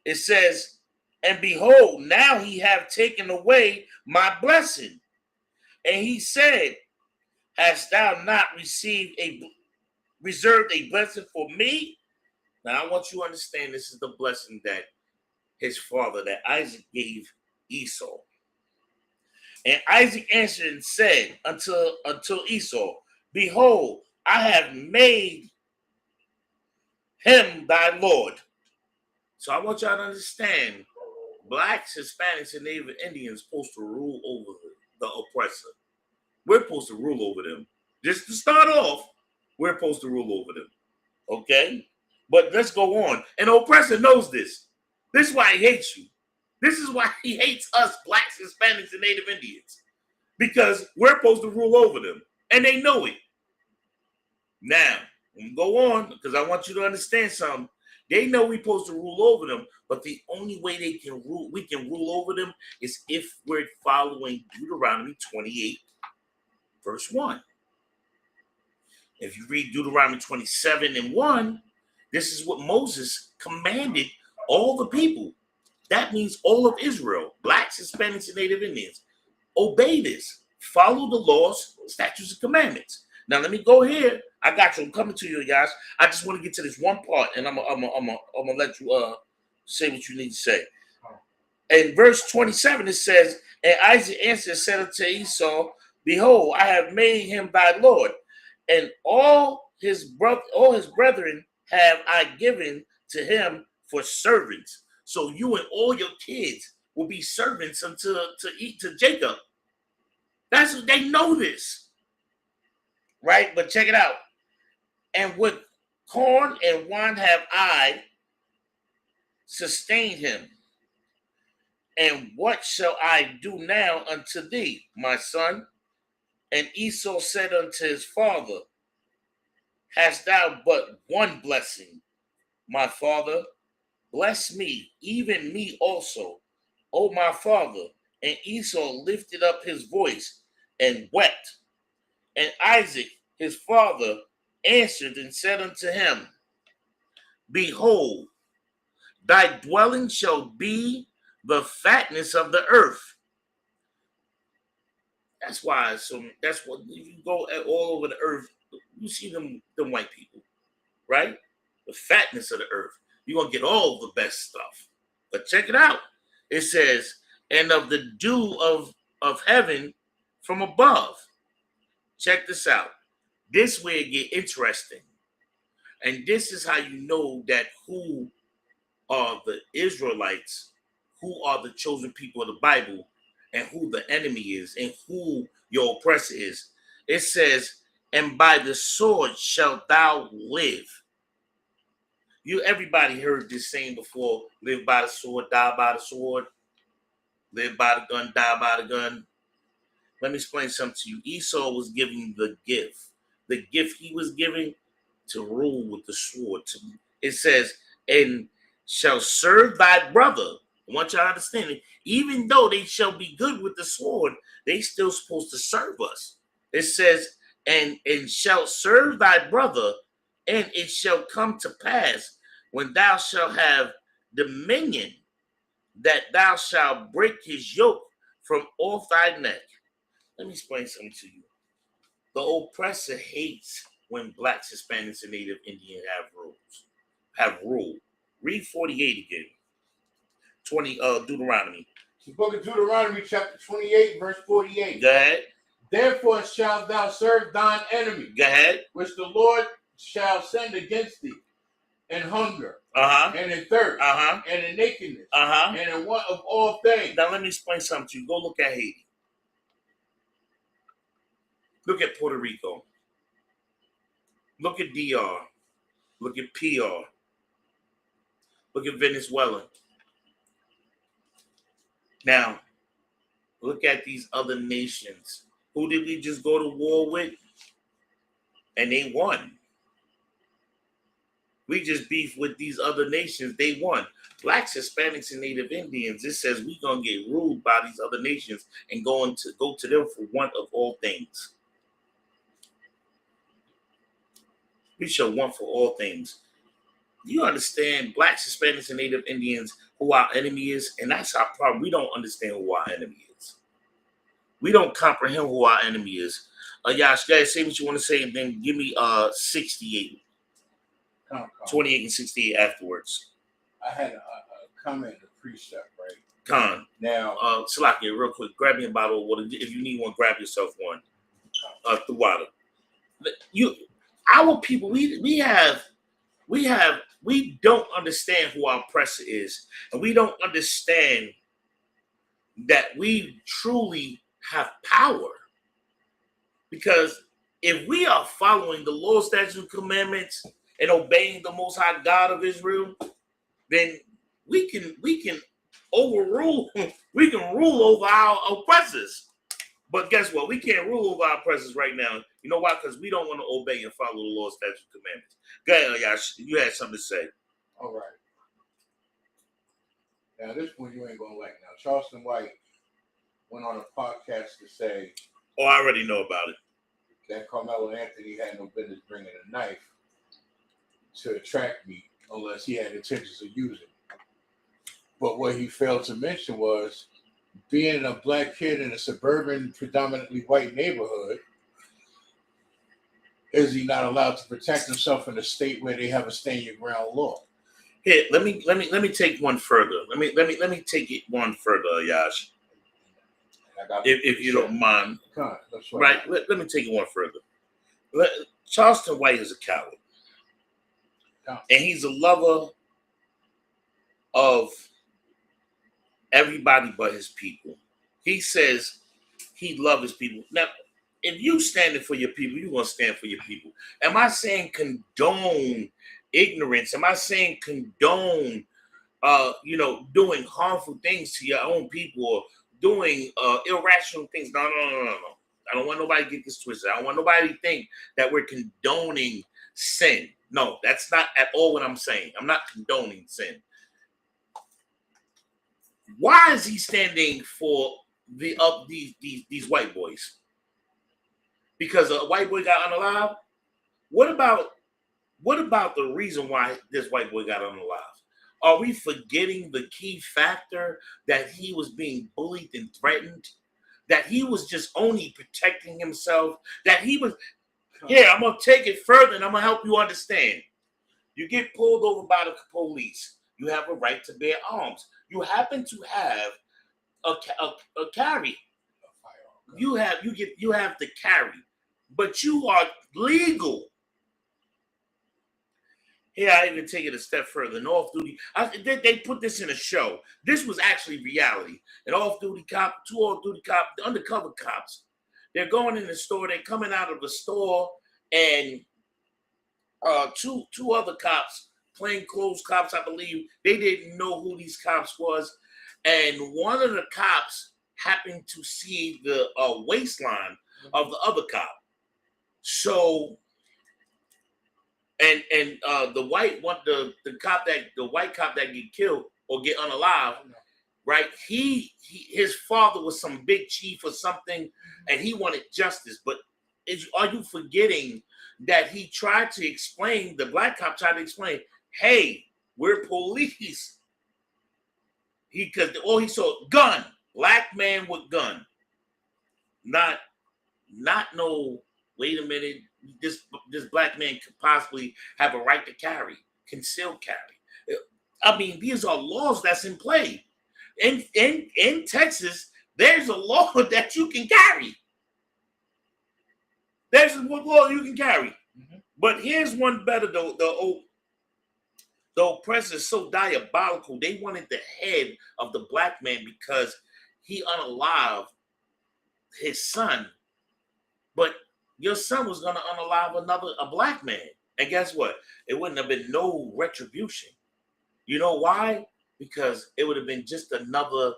It says, and behold, now he have taken away my blessing. And he said, hast thou not reserved a blessing for me? Now I want you to understand this is the blessing that his father, that Isaac gave Esau. And Isaac answered and said unto Esau, behold, I have made him thy Lord. So I want y'all to understand, blacks, Hispanics, and Native Indians supposed to rule over the oppressor. We're supposed to rule over them. Just to start off, we're supposed to rule over them. Okay? But let's go on. And the oppressor knows this. This is why he hates you. This is why he hates us, blacks, Hispanics, and Native Indians. Because we're supposed to rule over them. And they know it. Now, we go on, because I want you to understand something. They know we're supposed to rule over them, but the only way we can rule over them is if we're following Deuteronomy 28, verse 1. If you read Deuteronomy 27 and 1, this is what Moses commanded all the people. That means all of Israel, blacks, Hispanics, and Native Indians. Obey this. Follow the laws, statutes, and commandments. Now, let me go here. I got you. I'm coming to you, guys. I just want to get to this one part, and I'm gonna let you say what you need to say. In verse 27, it says, and Isaac answered and said unto Esau, behold, I have made him thy Lord, and all his brethren have I given to him for servants. So you and all your kids will be servants to Jacob. That's what they know this. Right? But check it out. And with corn and wine have I sustained him. And what shall I do now unto thee, my son? And Esau said unto his father, hast thou but one blessing, my father? Bless me, even me also, O my father. And Esau lifted up his voice and wept. And Isaac, his father, answered and said unto him, behold, thy dwelling shall be the fatness of the earth. That's why. So that's what, if you go all over the earth, you see them white people, right? The fatness of the earth. You're gonna get all the best stuff. But check it out. It says, and of the dew of heaven from above. Check this out. This way it get interesting. And this is how you know that who are the Israelites, who are the chosen people of the Bible, and who the enemy is, and who your oppressor is. It says, and by the sword shalt thou live. Everybody heard this saying before, live by the sword, die by the sword. Live by the gun, die by the gun. Let me explain something to you. Esau was giving the gift. The gift he was giving to rule with the sword. It says, and shall serve thy brother. I want y'all to understand it. Even though they shall be good with the sword, they still supposed to serve us. It says, and shall serve thy brother, and it shall come to pass when thou shalt have dominion, that thou shalt break his yoke from off thy neck. Let me explain something to you. The oppressor hates when blacks, Hispanics, and Native Indians have rule. Read 48 again. 20 Deuteronomy. The book of Deuteronomy, chapter 28, verse 48. Go ahead. Therefore shalt thou serve thine enemy, Go ahead. which the Lord shall send against thee, in hunger, and in thirst, and in nakedness, and in want of all things. Now let me explain something to you. Go look at Haiti. Look at Puerto Rico. Look at DR. Look at PR. Look at Venezuela. Now, look at these other nations Who did we just go to war with? And they won. We just beef with these other nations. They won. Blacks, Hispanics, and Native Indians. It says we gonna get ruled by these other nations and go to them for one of all things. We shall want for all things. You understand, Blacks, Hispanics, and Native Indians, who our enemy is, and that's our problem. We don't understand who our enemy is. We don't comprehend who our enemy is. Yash, guys, say what you want to say, and then give me 68. 28 and 68 afterwards. I had a comment in the precept, right? Con. Now, Salakia, real quick, grab me a bottle of water. If you need one, grab yourself one. The water. Our people, we don't understand who our oppressor is, and we don't understand that we truly have power. Because if we are following the law, statutes, and commandments and obeying the Most High God of Israel, then we can overrule, we can rule over our oppressors. But guess what? We can't rule over our oppressors right now. You know why? Because we don't want to obey and follow the law, statutes, and commandments. Go ahead, Yash. You had something to say. all right. Now, this one you ain't gonna like. Now, Charleston White went on a podcast to say, Oh, I already know about it. that Carmelo Anthony had no business bringing a knife to a track meet unless he had intentions of using it. But what he failed to mention was being a black kid in a suburban, predominantly white neighborhood, is he not allowed to protect himself in a state where they have a stand your ground law? Here, let me take one further. Let me take it one further, Yash. If you don't mind. Right. Let me take it one further. Charleston White is a coward. And he's a lover of everybody but his people. He says he loves his people. Now, if you standing for your people, you're going to stand for your people. Am I saying condone ignorance? Am I saying condone, doing harmful things to your own people or doing irrational things? No. I don't want nobody to get this twisted. I don't want nobody to think that we're condoning sin. No, that's not at all what I'm saying. I'm not condoning sin. Why is he standing for these white boys? Because a white boy got unalived? What about the reason why this white boy got unalived? Are we forgetting the key factor that he was being bullied and threatened? That he was just only protecting himself? That he was... Here, I'm going to take it further and I'm going to help you understand. You get pulled over by the police. You have a right to bear arms. You happen to have a carry. You have the carry, but you are legal. Here, I even take it a step further. An off-duty, they put this in a show. This was actually reality. An off-duty cop, two off-duty cops, undercover cops. They're going in the store. They're coming out of the store, and two other cops, plainclothes cops, I believe, they didn't know who these cops was, and one of the cops happened to see the waistline of the other cop. So, and the white cop that get killed or get unalived, right? His father was some big chief or something, and he wanted justice. But are you forgetting that he tried to explain? The black cop tried to explain, "Hey, we're police." Because all he saw, gun, black man with gun, not no. Wait a minute, this black man could possibly have a right to carry, concealed carry. I mean, these are laws that's in play. In Texas, there's a law that you can carry. There's one law you can carry. Mm-hmm. But here's one better, though. The oppressor is so diabolical. They wanted the head of the black man because he unalived his son. But your son was going to unalive a black man. And guess what? It wouldn't have been no retribution. You know why? Because it would have been just another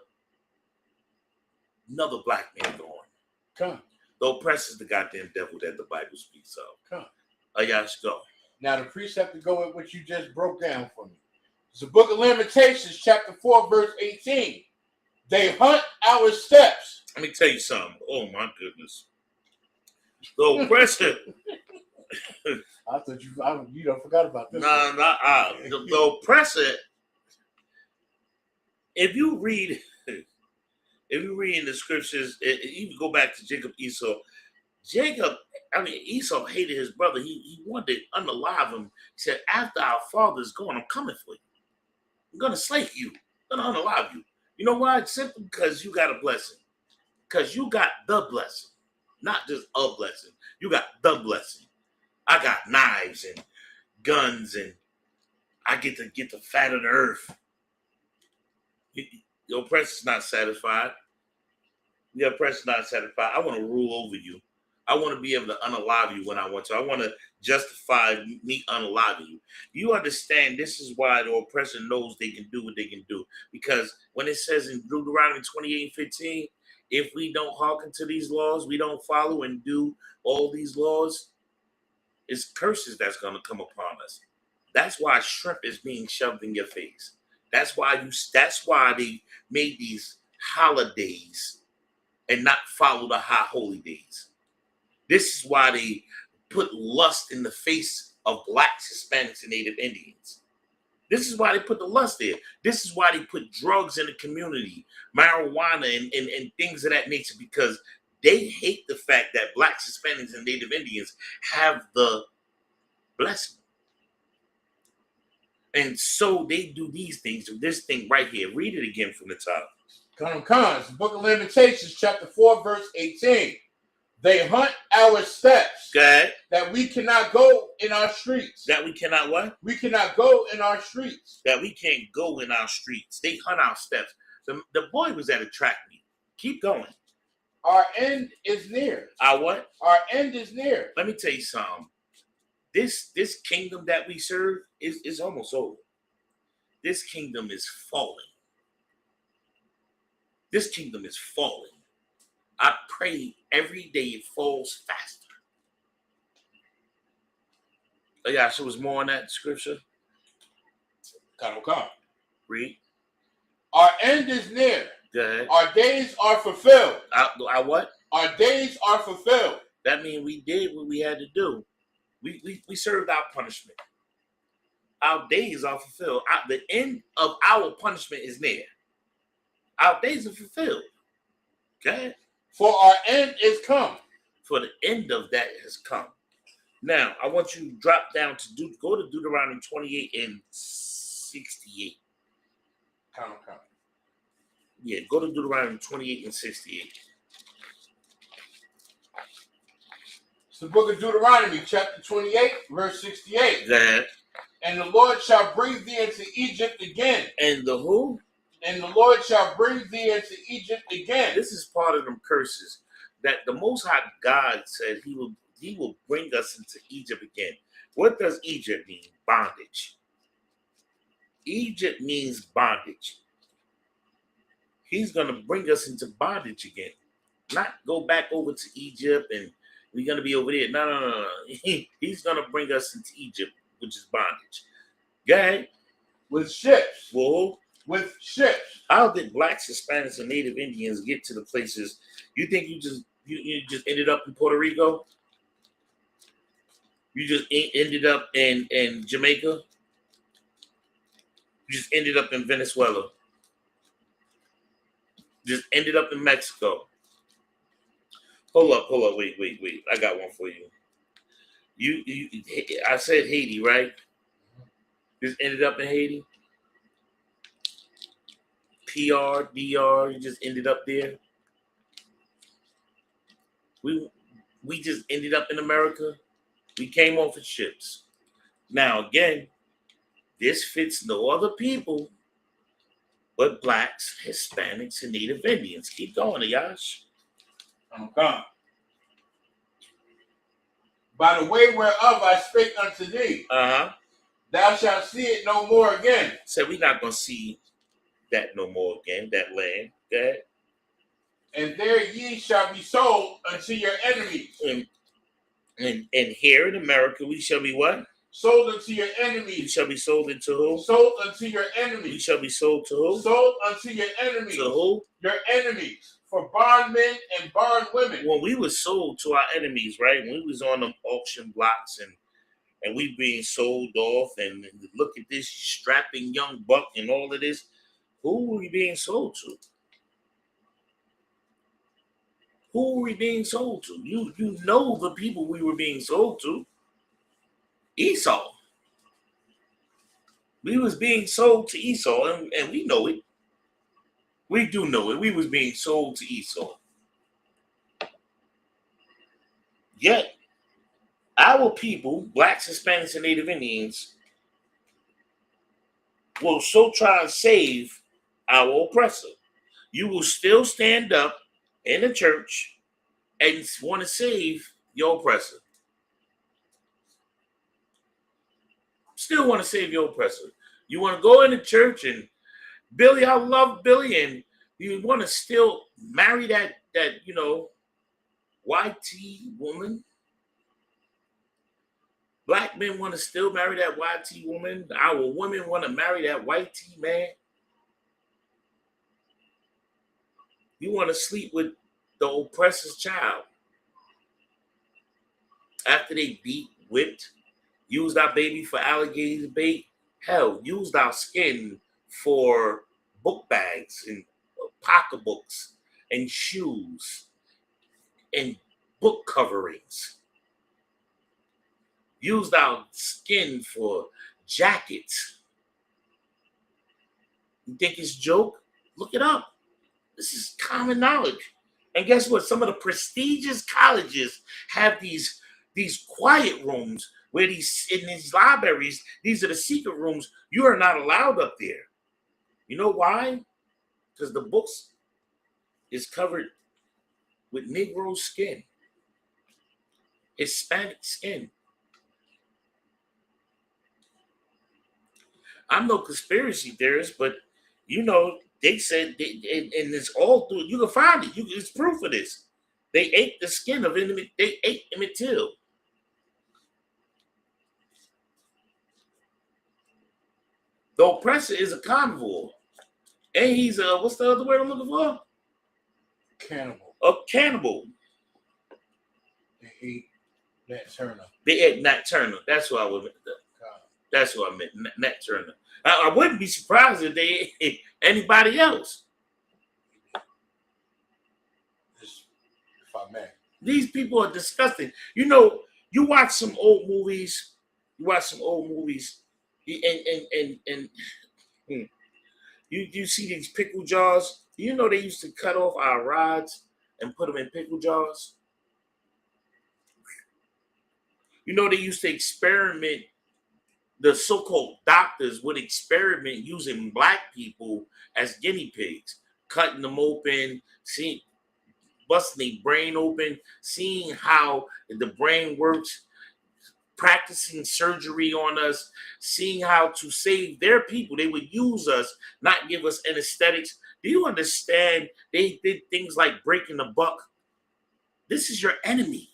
black man gone. The oppressor's the goddamn devil that the Bible speaks of. Come. Y'all should go. Now the precept to go with what you just broke down for me. It's the book of Lamentations, chapter 4, verse 18. They hunt our steps. Let me tell you something. Oh my goodness. The oppressor. I thought you don't forgot about this. The oppressor. If you read in the scriptures, you go back to Jacob, Esau. Esau hated his brother. He wanted to unalive him. He said, after our father is gone, I'm coming for you. I'm going to slay you. I'm going to unalive you. You know why? It's simply because you got a blessing. Because you got the blessing. Not just a blessing. You got the blessing. I got knives and guns, and I get the fat of the earth. The oppressor's not satisfied. The oppressor's not satisfied. I want to rule over you. I want to be able to unalive you when I want to. I want to justify me unaliving you. You understand this is why the oppressor knows they can do what they can do. Because when it says in Deuteronomy 28:15, if we don't hearken to these laws, we don't follow and do all these laws, it's curses that's going to come upon us. That's why shrimp is being shoved in your face. That's why they made these holidays and not follow the high holy days. This is why they put lust in the face of blacks, Hispanics, and Native Indians. This is why they put the lust there. This is why they put drugs in the community, marijuana and things of that nature, because they hate the fact that blacks, Hispanics, and Native Indians have the blessing. And so they do these things, this thing right here. Read it again from the top. Come. It's the book of Lamentations, chapter 4, verse 18. They hunt our steps. Okay. That we cannot go in our streets. That we cannot what? We cannot go in our streets. That we can't go in our streets. They hunt our steps. The boy was at a track meet. Keep going. Our end is near. Our what? Our end is near. Let me tell you something. This kingdom that we serve is almost over. This kingdom is falling. This kingdom is falling. I pray every day it falls faster. Oh yeah, so was more on that scripture. Come. Read. Our end is near. Good. Our days are fulfilled. Our what? Our days are fulfilled. That means we did what we had to do. We served our punishment. Our days are fulfilled. The end of our punishment is near. Our days are fulfilled. Okay? For our end is come. For the end of that has come. Now, I want you to drop down to go to Deuteronomy 28 and 68. Come. Yeah, go to Deuteronomy 28 and 68. It's the book of Deuteronomy, chapter 28, verse 68. That. And the Lord shall bring thee into Egypt again. And the who? And the Lord shall bring thee into Egypt again. This is part of them curses that the Most High God said he will bring us into Egypt again. What does Egypt mean? Bondage. Egypt means bondage. He's going to bring us into bondage again. Not go back over to Egypt and we're going to be over there. No. He's going to bring us into Egypt, which is bondage. Okay? With ships. Whoa. With ships. How did blacks, Hispanics, and Native Indians get to the places? You think you just ended up in Puerto Rico? You just ended up in Jamaica? You just ended up in Venezuela? Just ended up in Mexico? Hold up, wait. I got one for you. I said Haiti, right? Just ended up in Haiti? PR, DR, you just ended up there? We just ended up in America? We came off of ships. Now, again, this fits no other people but blacks, Hispanics, and Native Indians. Keep going, Ayash. Come. By the way whereof I spake unto thee, thou shalt see it no more again. So we're not going to see that no more again, that land. Okay? And there ye shall be sold unto your enemies. And here in America, we shall be what? Sold unto your We enemies. shall be sold into who? Sold unto your We enemies. shall be sold to who? Sold unto your enemies. To who? Your enemies. For bondmen and bondwomen. When we were sold to our enemies, right? When we was on them auction blocks and we being sold off, and look at this strapping young buck and all of this, who were we being sold to? Who were we being sold to? You know the people we were being sold to. Esau. We was being sold to Esau, and we know it. We do know it. We was being sold to Esau. Yet, our people, blacks, Hispanics, and Native Indians, will so try and save our oppressor. You will still stand up in the church and want to save your oppressor. Still want to save your oppressor. You want to go into church and Billy, I love Billy, and you want to still marry that YT woman. Black men want to still marry that YT woman. Our women want to marry that YT man. You want to sleep with the oppressor's child after they beat, whipped, used our baby for alligator bait. Hell, used our skin for book bags and pocketbooks and shoes and book coverings. Used our skin for jackets. You think it's a joke? Look it up. This is common knowledge. And guess what? Some of the prestigious colleges have these quiet rooms where in these libraries, these are the secret rooms. You are not allowed up there. You know why? Because the books is covered with Negro skin, Hispanic skin. I'm no conspiracy theorist, but they said, and it's all through. You can find it. It's proof of this. They ate the skin of Emmett. They ate Emmett Till. The oppressor is a carnivore, and he's what's the other word I'm looking for? Cannibal. A cannibal. They ate Nat Turner. They ate Nat Turner. That's what I would. That's what I meant. Nat Turner. I wouldn't be surprised if they ate anybody else. If I may. These people are disgusting. You watch some old movies. And you see these pickle jars. You know they used to cut off our rods and put them in pickle jars. You know they used to experiment. The so-called doctors would experiment using black people as guinea pigs, cutting them open, busting their brain open, seeing how the brain works, practicing surgery on us, seeing how to save their people. They would use us, not give us anesthetics. Do you understand? They did things like breaking the buck. This is your enemy.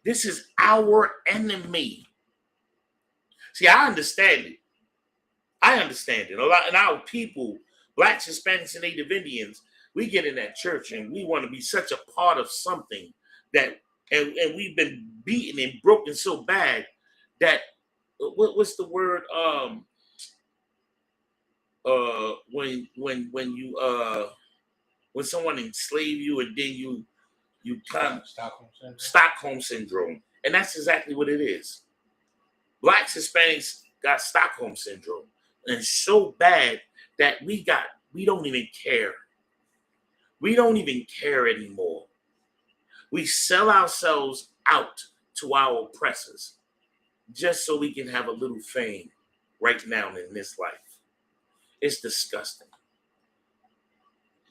This is our enemy. See, I understand it. A lot, and our people, blacks, Hispanics, and Native Indians, we get in that church and we want to be such a part of something that, and we've been beaten and broken so bad that, what's the word? When someone enslave you and then you kind of Stockholm syndrome. And that's exactly what it is. Blacks, Hispanics got Stockholm syndrome. And it's so bad that we don't even care. We don't even care anymore. We sell ourselves out to our oppressors just so we can have a little fame right now in this life. It's disgusting.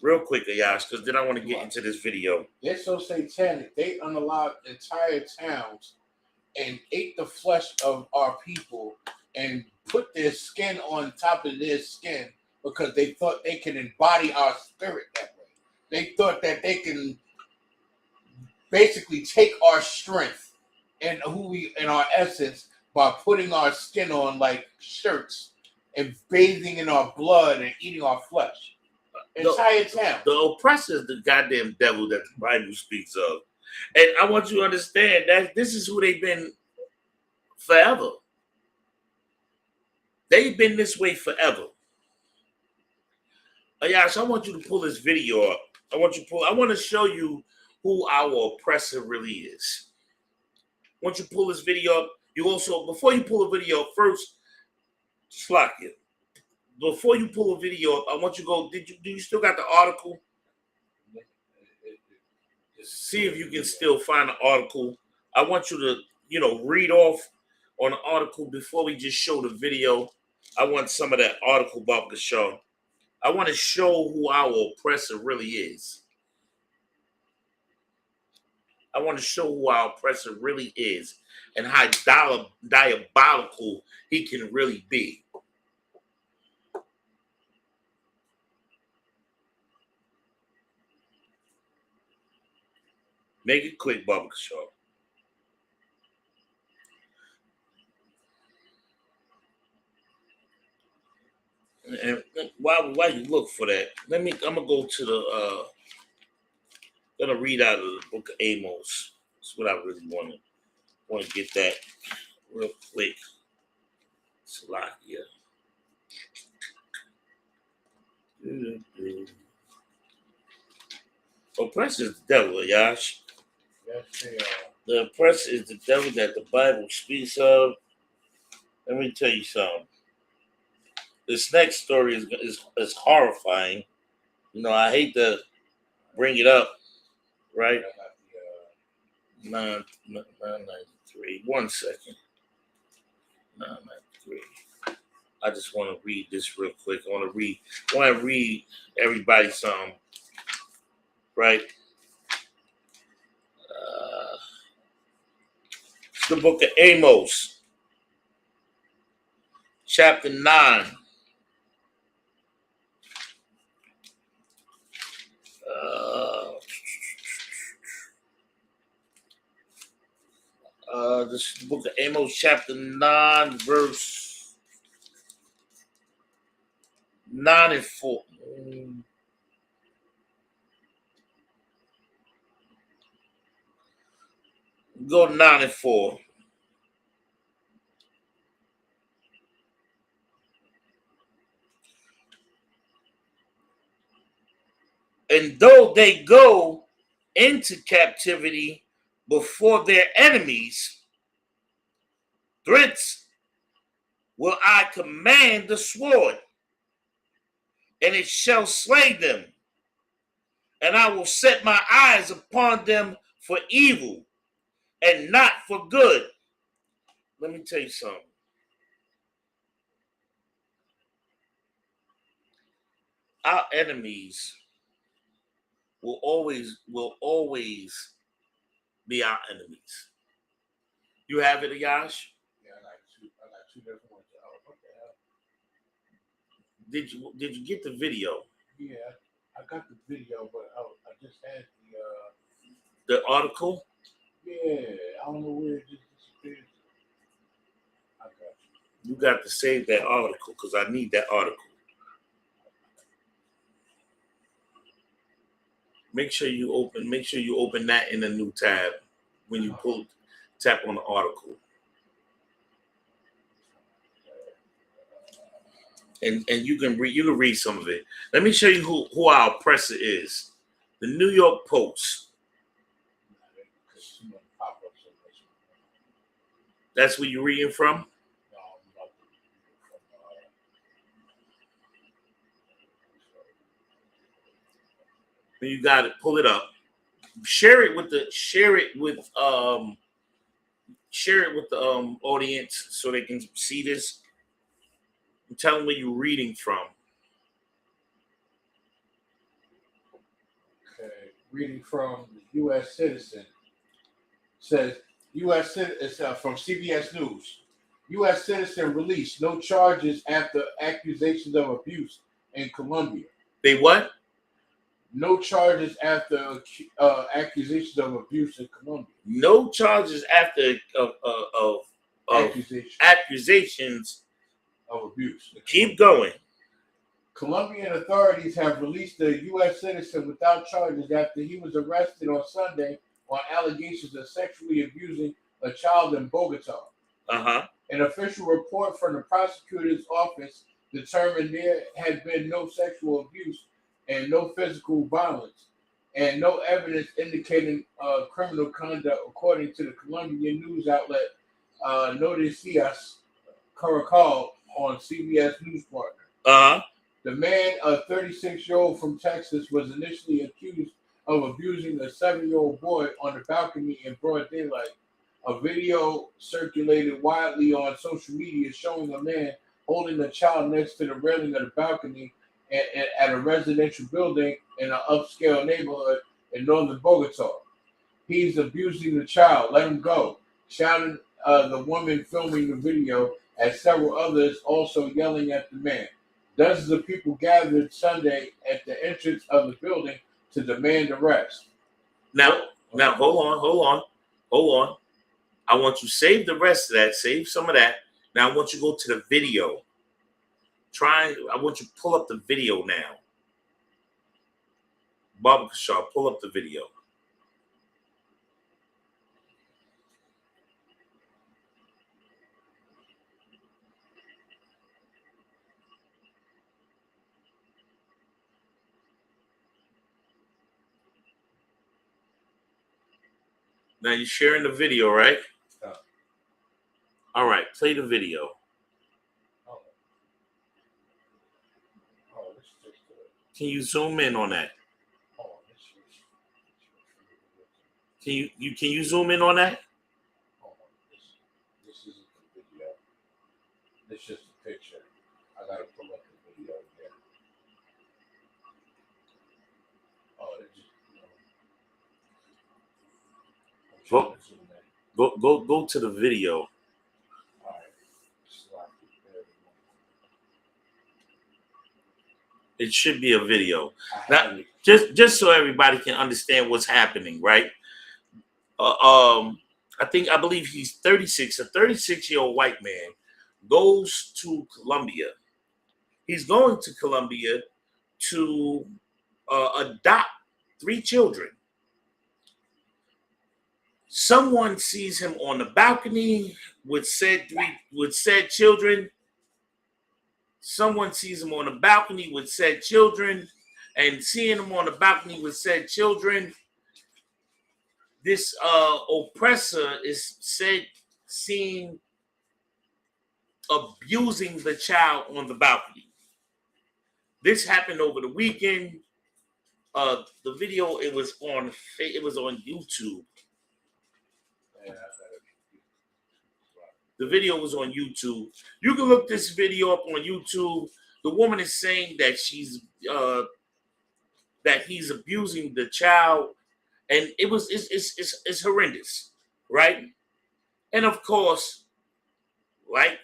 Real quick, Ayash, because then I want to get into this video. They're so satanic. They unalive entire towns and ate the flesh of our people and put their skin on top of their skin because they thought they can embody our spirit that way. They thought that they can basically take our strength and who we and our essence by putting our skin on like shirts and bathing in our blood and eating our flesh. Entire town. The oppressor is the goddamn devil that the Bible speaks of. And I want you to understand that this is who they've been forever. They've been this way forever. Ayash, I want you to pull this video up. I want to show you who our oppressor really is. Once you pull this video up, you also, before you pull the video up, first, slack it. Before you pull a video up, I want you to go, do you still got the article? See if you can still find the article. I want you to, read off on the article before we just show the video. I want some of that article about the show. I want to show who our oppressor really is. I want to show who our oppressor really is and how diabolical he can really be. Make it quick, Bubba Shaw. And while you look for that, I'm gonna go to the gonna read out of the book of Amos. That's what I really want to get that real quick. Salakia. Oppressor is the devil, Yash. Yes, they are. The oppressor is the devil that the Bible speaks of. Let me tell you something. This next story is horrifying. I hate to bring it up, right? 993. 1 second. 993. I just want to read this real quick. I want to read everybody something, right? It's the book of Amos, chapter 9. This is the book of Amos, chapter 9, verse 9 and 4. Go 9 and 4. And though they go into captivity before their enemies, thence will I command the sword, and it shall slay them. And I will set my eyes upon them for evil and not for good. Let me tell you something. Our enemies will always be our enemies. You have it, Ayash? Yeah, I got two different ones. Oh, what the hell? Did you get the video? Yeah, I got the video, but I just had the article. Yeah, I don't know where it just disappeared. I got you. You got to save that article because I need that article. Make sure you open that in a new tab when you tap on the article. And you can read some of it. Let me show you who our oppressor is. The New York Post. That's where you're reading from? You got it. Pull it up. Share it with the audience so they can see this. And tell them where you're reading from. Okay, reading from the U.S. Citizen. Says U.S. It's from CBS News. U.S. citizen released, no charges after accusations of abuse in Colombia. They what? No charges after accusations of abuse in Colombia. No charges after accusations of abuse. Keep going. Colombian authorities have released a U.S. citizen without charges after he was arrested on Sunday on allegations of sexually abusing a child in Bogota. An official report from the prosecutor's office determined there had been no sexual abuse and no physical violence, and no evidence indicating criminal conduct, according to the Colombian news outlet Noticias Caracol on CBS News Partner. The man, a 36-year-old from Texas, was initially accused of abusing a 7-year-old boy on the balcony in broad daylight. A video circulated widely on social media showing a man holding a child next to the railing of the balcony at a residential building in an upscale neighborhood in northern Bogota. He's abusing the child. Let him go, shouted the woman filming the video, as several others also yelling at the man. Dozens of people gathered Sunday at the entrance of the building to demand arrest. Now, hold on. I want you to save the rest of that. Save some of that. Now, I want you to go to the video. I want you to pull up the video now. Baba Kashar, pull up the video. Now you're sharing the video, right? Yeah. All right, play the video. Can you zoom in on that? Can you zoom in on that? This isn't the video. This is just a picture. I gotta pull up the video again. Go to the video. It should be a video. Now, just so everybody can understand what's happening, right? I believe he's 36. A 36-year-old white man goes to Colombia. He's going to Colombia to adopt 3 children. Someone sees him on the balcony with said children. Someone sees him on the balcony with said children, and seeing him on the balcony with said children, this oppressor is seen abusing the child on the balcony. This happened over the weekend. The video, it was on YouTube. The video was on YouTube. You can look this video up on YouTube. The woman is saying that that he's abusing the child, and it's horrendous, right? And of course, like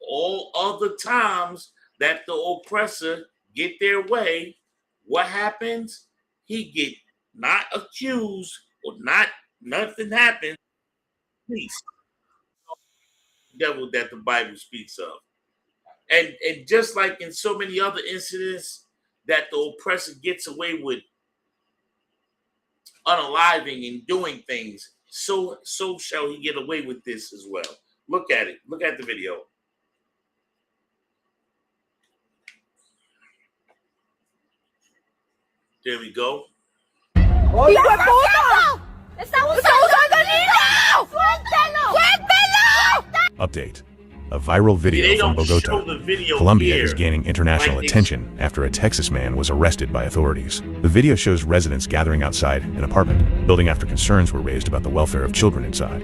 all other times that the oppressor get their way, what happens? He get not accused or nothing happens. Please. Devil that the Bible speaks of. And just like in so many other incidents that the oppressor gets away with unaliving and doing things, so shall he get away with this as well. Look at it. Look at the video. There we go. ¡Hijo de puta! ¡Está usando el niño! ¡Suéltalo! ¡Suéltalo! Update. A viral video from Bogota, Colombia is gaining international attention after a Texas man was arrested by authorities. The video shows residents gathering outside an apartment building after concerns were raised about the welfare of children inside.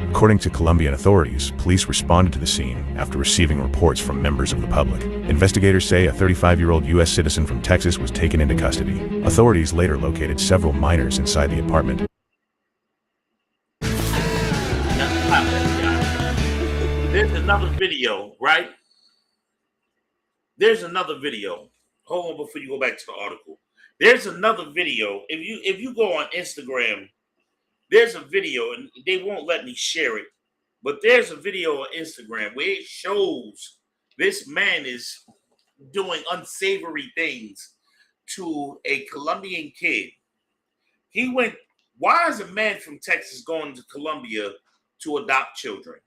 According to Colombian authorities, police responded to the scene after receiving reports from members of the public. Investigators say a 35-year-old U.S. citizen from Texas was taken into custody. Authorities later located several minors inside the apartment. There's another video, right? There's another video. hold on before you go back to the article. There's another video. If you go on Instagram, there's a video, and they won't let me share it, but there's a video on Instagram where it shows this man is doing unsavory things to a Colombian kid. He went, why is a man from Texas going to Colombia to adopt children?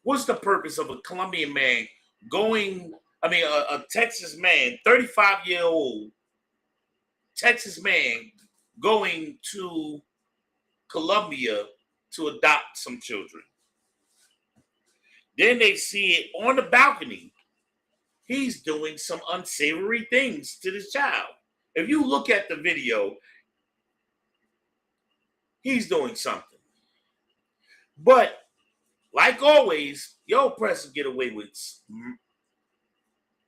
What's the purpose of a Colombian man going, a Texas man, 35-year-old Texas man going to Colombia to adopt some children? Then they see it on the balcony. He's doing some unsavory things to this child. If you look at the video, he's doing something. But like always, your oppressors get away with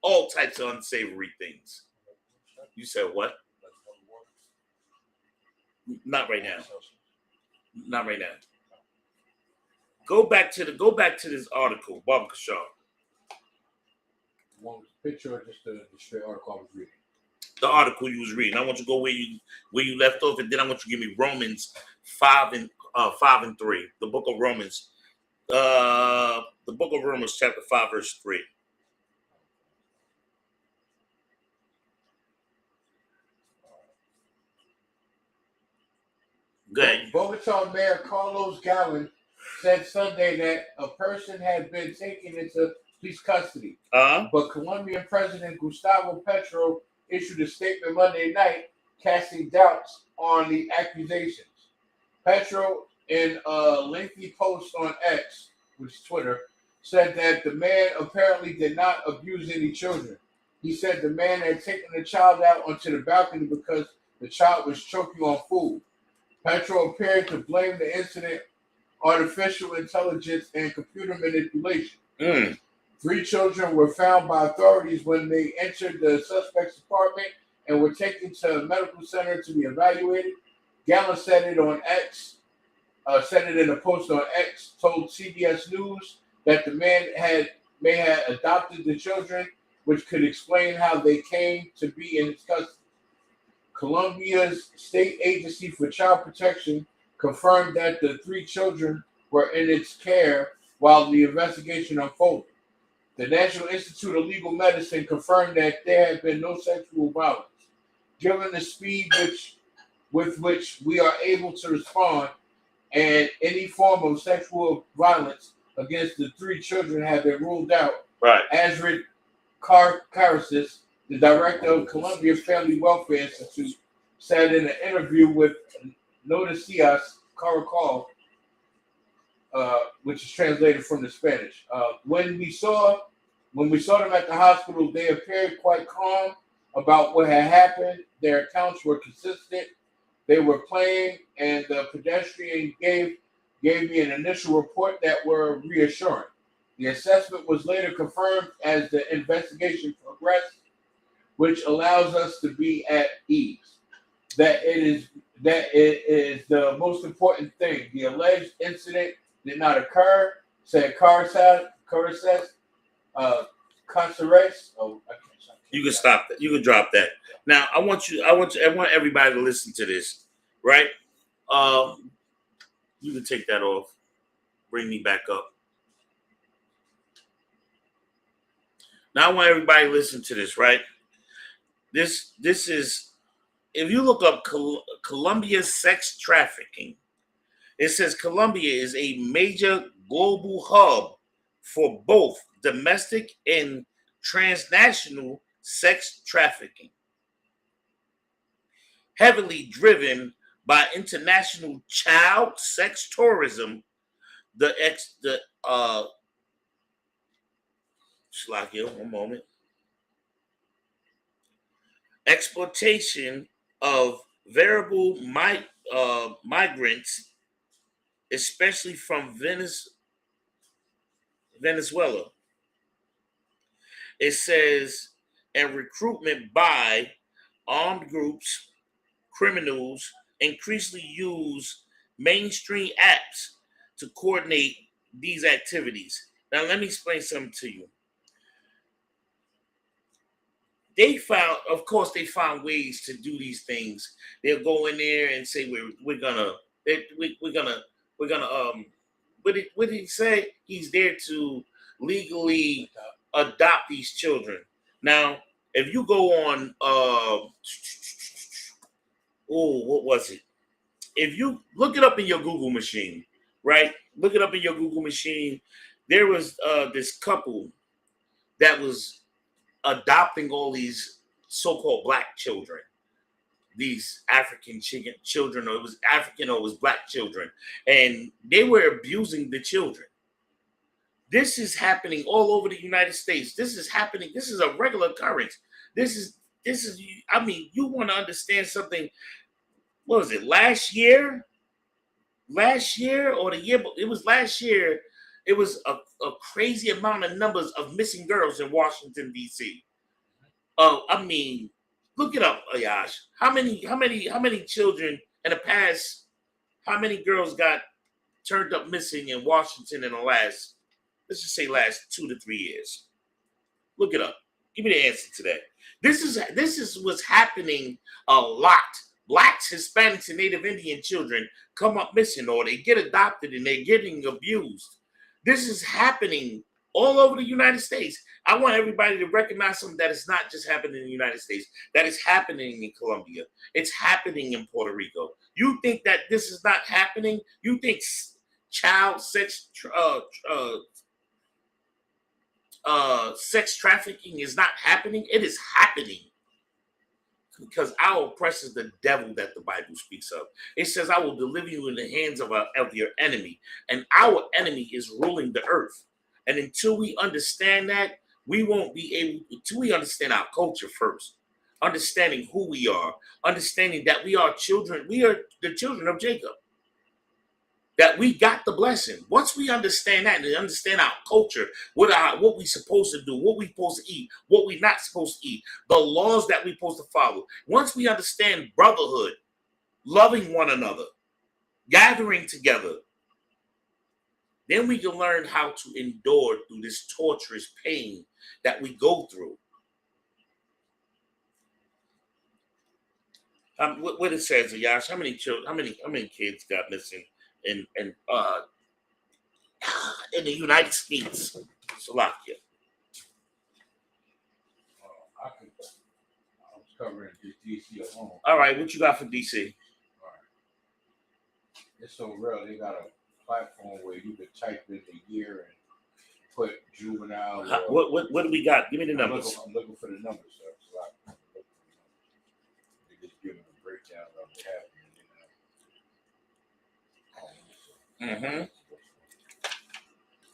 all types of unsavory things. You said what? Not right now. Not right now. Go back to this article, Bob Kashaw. One picture or just the straight article I was reading? The article you was reading. I want you to go where you left off, and then I want you to give me Romans 5 and 3. The book of Romans. The book of Romans, chapter 5, verse 3. Good. Bogota Mayor Carlos Gallen said Sunday that a person had been taken into police custody. But Colombian President Gustavo Petro issued a statement Monday night casting doubts on the accusations. Petro, in a lengthy post on X, which is Twitter, said that the man apparently did not abuse any children. He said the man had taken the child out onto the balcony because the child was choking on food. Petro appeared to blame the incident artificial intelligence and computer manipulation. 3 children were found by authorities when they entered the suspect's apartment and were taken to a medical center to be evaluated. Gallen said it on X, said it in a post on X, told CBS News that the man may have adopted the children, which could explain how they came to be in his custody. Colombia's state agency for child protection confirmed that the 3 children were in its care while the investigation unfolded. The National Institute of Legal Medicine confirmed that there had been no sexual violence. Given the speed with which we are able to respond, and any form of sexual violence against the 3 children have been ruled out. Right. Azrid Carasis, the director of Colombia Family Welfare Institute, said in an interview with Noticias Caracol, which is translated from the Spanish. When we saw them at the hospital, they appeared quite calm about what had happened. Their accounts were consistent. They were playing, and the pedestrian gave me an initial report that were reassuring. The assessment was later confirmed as the investigation progressed, which allows us to be at ease. That it is the most important thing. The alleged incident did not occur, said Caraces. You can stop that. You can drop that. Now, I want everybody to listen to this, right? You can take that off. Bring me back up. Now, I want everybody to listen to this, right? This is, if you look up Colombia sex trafficking, it says Colombia is a major global hub for both domestic and transnational sex trafficking, heavily driven by international child sex tourism. One moment. Exploitation of variable migrants, especially from Venezuela. It says, and recruitment by armed groups, criminals increasingly use mainstream apps to coordinate these activities. Now, let me explain something to you. they found, of course, they found ways to do these things. They'll go in there and say we're gonna what did he say? He's there to legally adopt these children. Now, if you go on what was it? If you look it up in your Google machine, right? Look it up in your Google machine. There was this couple that was adopting all these so-called black children, these African children, or it was African or it was black children, and they were abusing the children. This is happening all over the United States. This is happening. This is a regular occurrence. This is. I mean, you want to understand something? What was it? Last year or the year? It was last year. It was a crazy amount of numbers of missing girls in Washington, D.C. I mean, look it up, Ayash. How many children in the past, how many girls got turned up missing in Washington in the last, let's just say last 2 to 3 years? Look it up. Give me the answer to that. This is what's happening a lot. Blacks, Hispanics, and Native Indian children come up missing, or they get adopted and they're getting abused. This is happening all over the United States. I want everybody to recognize something that is not just happening in the United States, that is happening in Colombia. It's happening in Puerto Rico. You think that this is not happening? You think child sex sex trafficking is not happening? It is happening. Because our oppressor is the devil that the Bible speaks of. It says, I will deliver you in the hands of your enemy. And our enemy is ruling the earth. And until we understand that, we won't be able, until we understand our culture first, understanding who we are, understanding that we are children, we are the children of Jacob, that we got the blessing. Once we understand that and understand our culture, what we supposed to do, what we supposed to eat, what we not supposed to eat, the laws that we supposed to follow. Once we understand brotherhood, loving one another, gathering together, then we can learn how to endure through this torturous pain that we go through. What it says, Yash, how many children, how many kids got missing in the United States? Slovakia. I was covering DC alone. All right, what you got for DC? All right. It's so real. They got a platform where you could type in the year and put juvenile. What do we got? Give me the numbers. I'm looking for the numbers, sir. So they just giving a breakdown of what happened.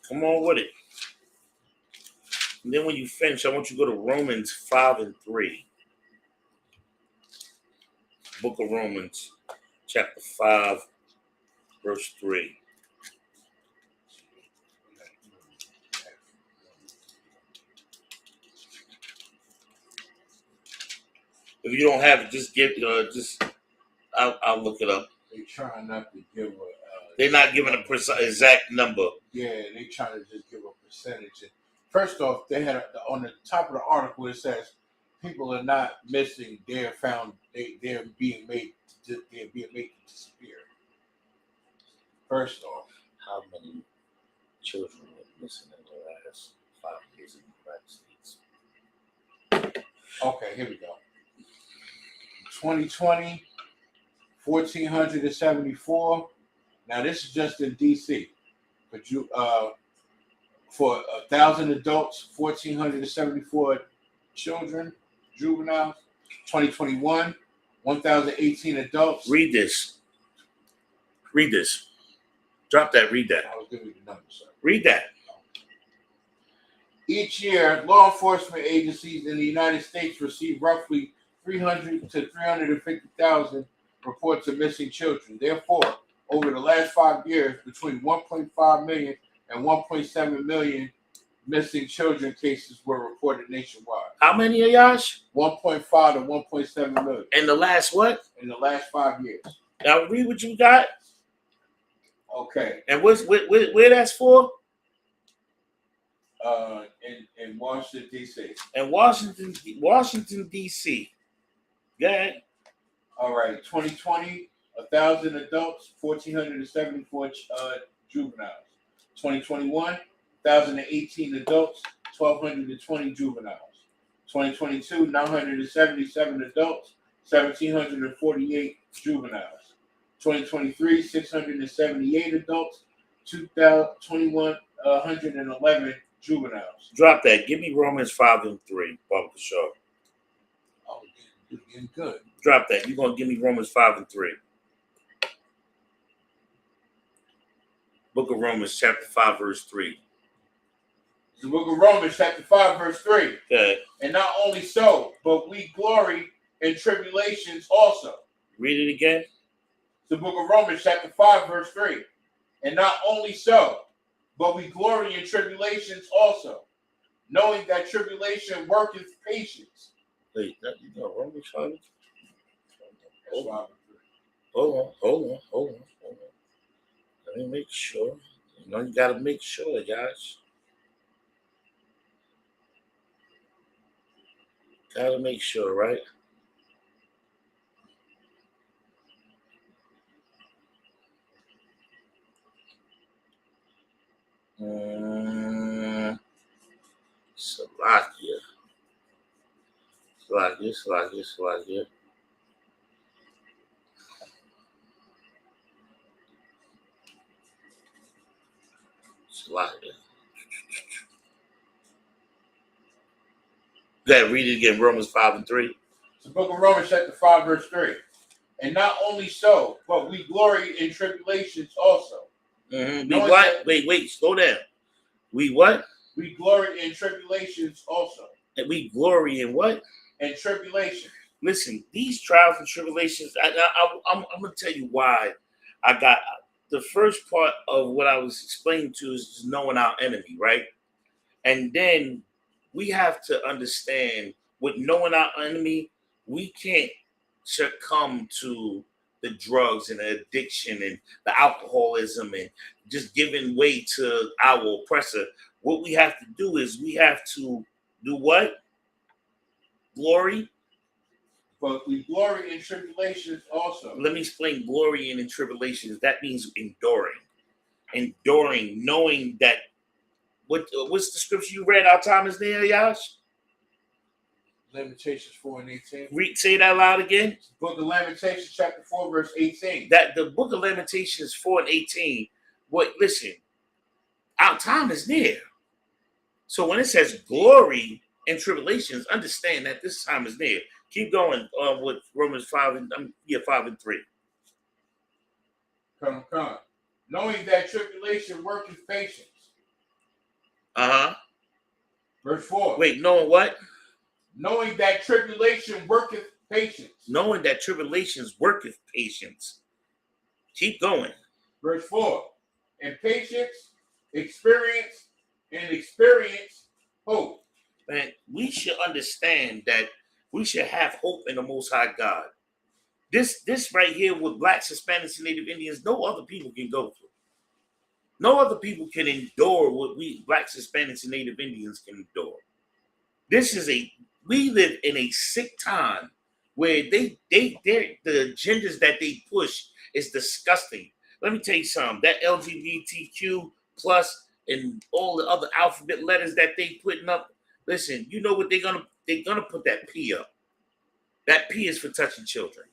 Come on with it. And then when you finish, I want you to go to Romans 5 and 3. Book of Romans, chapter 5, verse 3. If you don't have it, just give I'll look it up. They trying not to give a. They're not giving a exact number. Yeah, they trying to just give a percentage. And first off, they had on the top of the article it says people are not missing; they're found. They're being made to disappear. First off, how many children were missing in the last 5 years in the United States? Okay, here we go. 2020, 1,474. Now this is just in DC. But for 1,000 adults, 1,474 children, juveniles. 2021, 1,018 adults. Read this. Drop that. Read that. I was giving you the numbers, sir. Read that. Each year, law enforcement agencies in the United States receive roughly 300 to 350,000 reports of missing children. Therefore, over the last 5 years, between 1.5 million and 1.7 million missing children cases were reported nationwide. How many, Ayash? 1.5 to 1.7 million. In the last what? In the last 5 years. Now read what you got. Okay. And where that's for? In Washington D.C. In Washington D.C. Yeah. All right, 2020, 1,000 adults, 1,474 juveniles. 2021, 1,018 adults, 1,220 juveniles. 2022, 977 adults, 1,748 juveniles. 2023, 678 adults, 2,111 juveniles. Drop that. Give me Romans 5 and 3, Bubba Shaw. Oh, you're getting good. Drop that. You're going to give me Romans 5 and 3. Book of Romans, chapter 5, verse 3. The book of Romans, chapter 5, verse 3. Okay. And not only so, but we glory in tribulations also. Read it again. The book of Romans, chapter 5, verse 3. And not only so, but we glory in tribulations also, knowing that tribulation worketh patience. Wait, you know Romans 5? Hold on. Let me make sure. You know, you got to make sure, guys. Got to make sure, right? Slovakia. Read it again, Romans 5 and 3. The book of Romans, chapter 5, verse 3. And not only so, but we glory in tribulations also. Mm-hmm. We what? Wait, slow down. We what? We glory in tribulations also. And we glory in what? In tribulation. Listen, these trials and tribulations, I'm going to tell you why I got the first part of what I was explaining to is knowing our enemy, right? And then we have to understand with knowing our enemy, we can't succumb to the drugs and the addiction and the alcoholism and just giving way to our oppressor. What we have to do is we have to do what? Glory. But we glory in tribulations also. Let me explain glory in tribulations. That means enduring. Enduring, knowing that what's the scripture you read? Our time is near, Yash? Lamentations 4 and 18. Say that loud again. Book of Lamentations, chapter 4, verse 18. That the book of Lamentations 4 and 18. Listen, our time is near. So when it says glory in tribulations, understand that this time is near. Keep going with Romans 5 and 3. Come. Knowing that tribulation worketh patience. Verse 4. Wait, knowing what? Knowing that tribulation worketh patience. Knowing that tribulations worketh patience. Keep going. Verse 4. And patience, experience, and experience, hope. Man, we should understand that we should have hope in the Most High God. This right here with Blacks, Hispanics, and Native Indians, no other people can go through. No other people can endure what we Blacks, Hispanics, and Native Indians can endure. We live in a sick time where the agendas that they push is disgusting. Let me tell you something. That LGBTQ plus and all the other alphabet letters that they putting up. Listen, you know what they're gonna put that P up. That P is for touching children.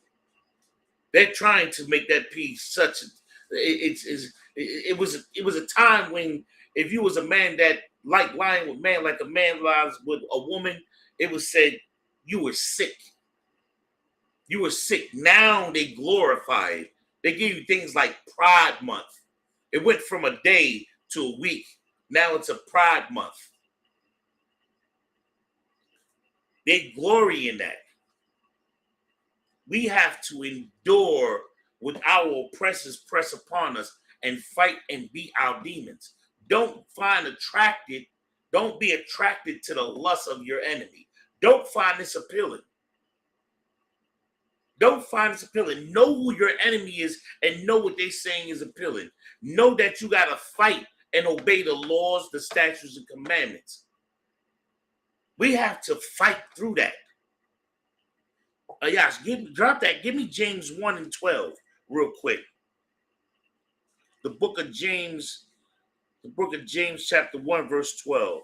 They're trying to make that P such. It was a time when if you was a man that liked lying with man like a man lies with a woman, it was said you were sick. You were sick. Now they glorify it. They give you things like Pride Month. It went from a day to a week. Now it's a Pride Month. They glory in that. We have to endure what our oppressors press upon us and fight and beat our demons. Don't be attracted to the lust of your enemy. Don't find this appealing. Know who your enemy is and know what they're saying is appealing. Know that you got to fight and obey the laws, the statutes, and commandments. We have to fight through that. Yash, drop that. Give me James 1 and 12 real quick. The book of James chapter 1, verse 12.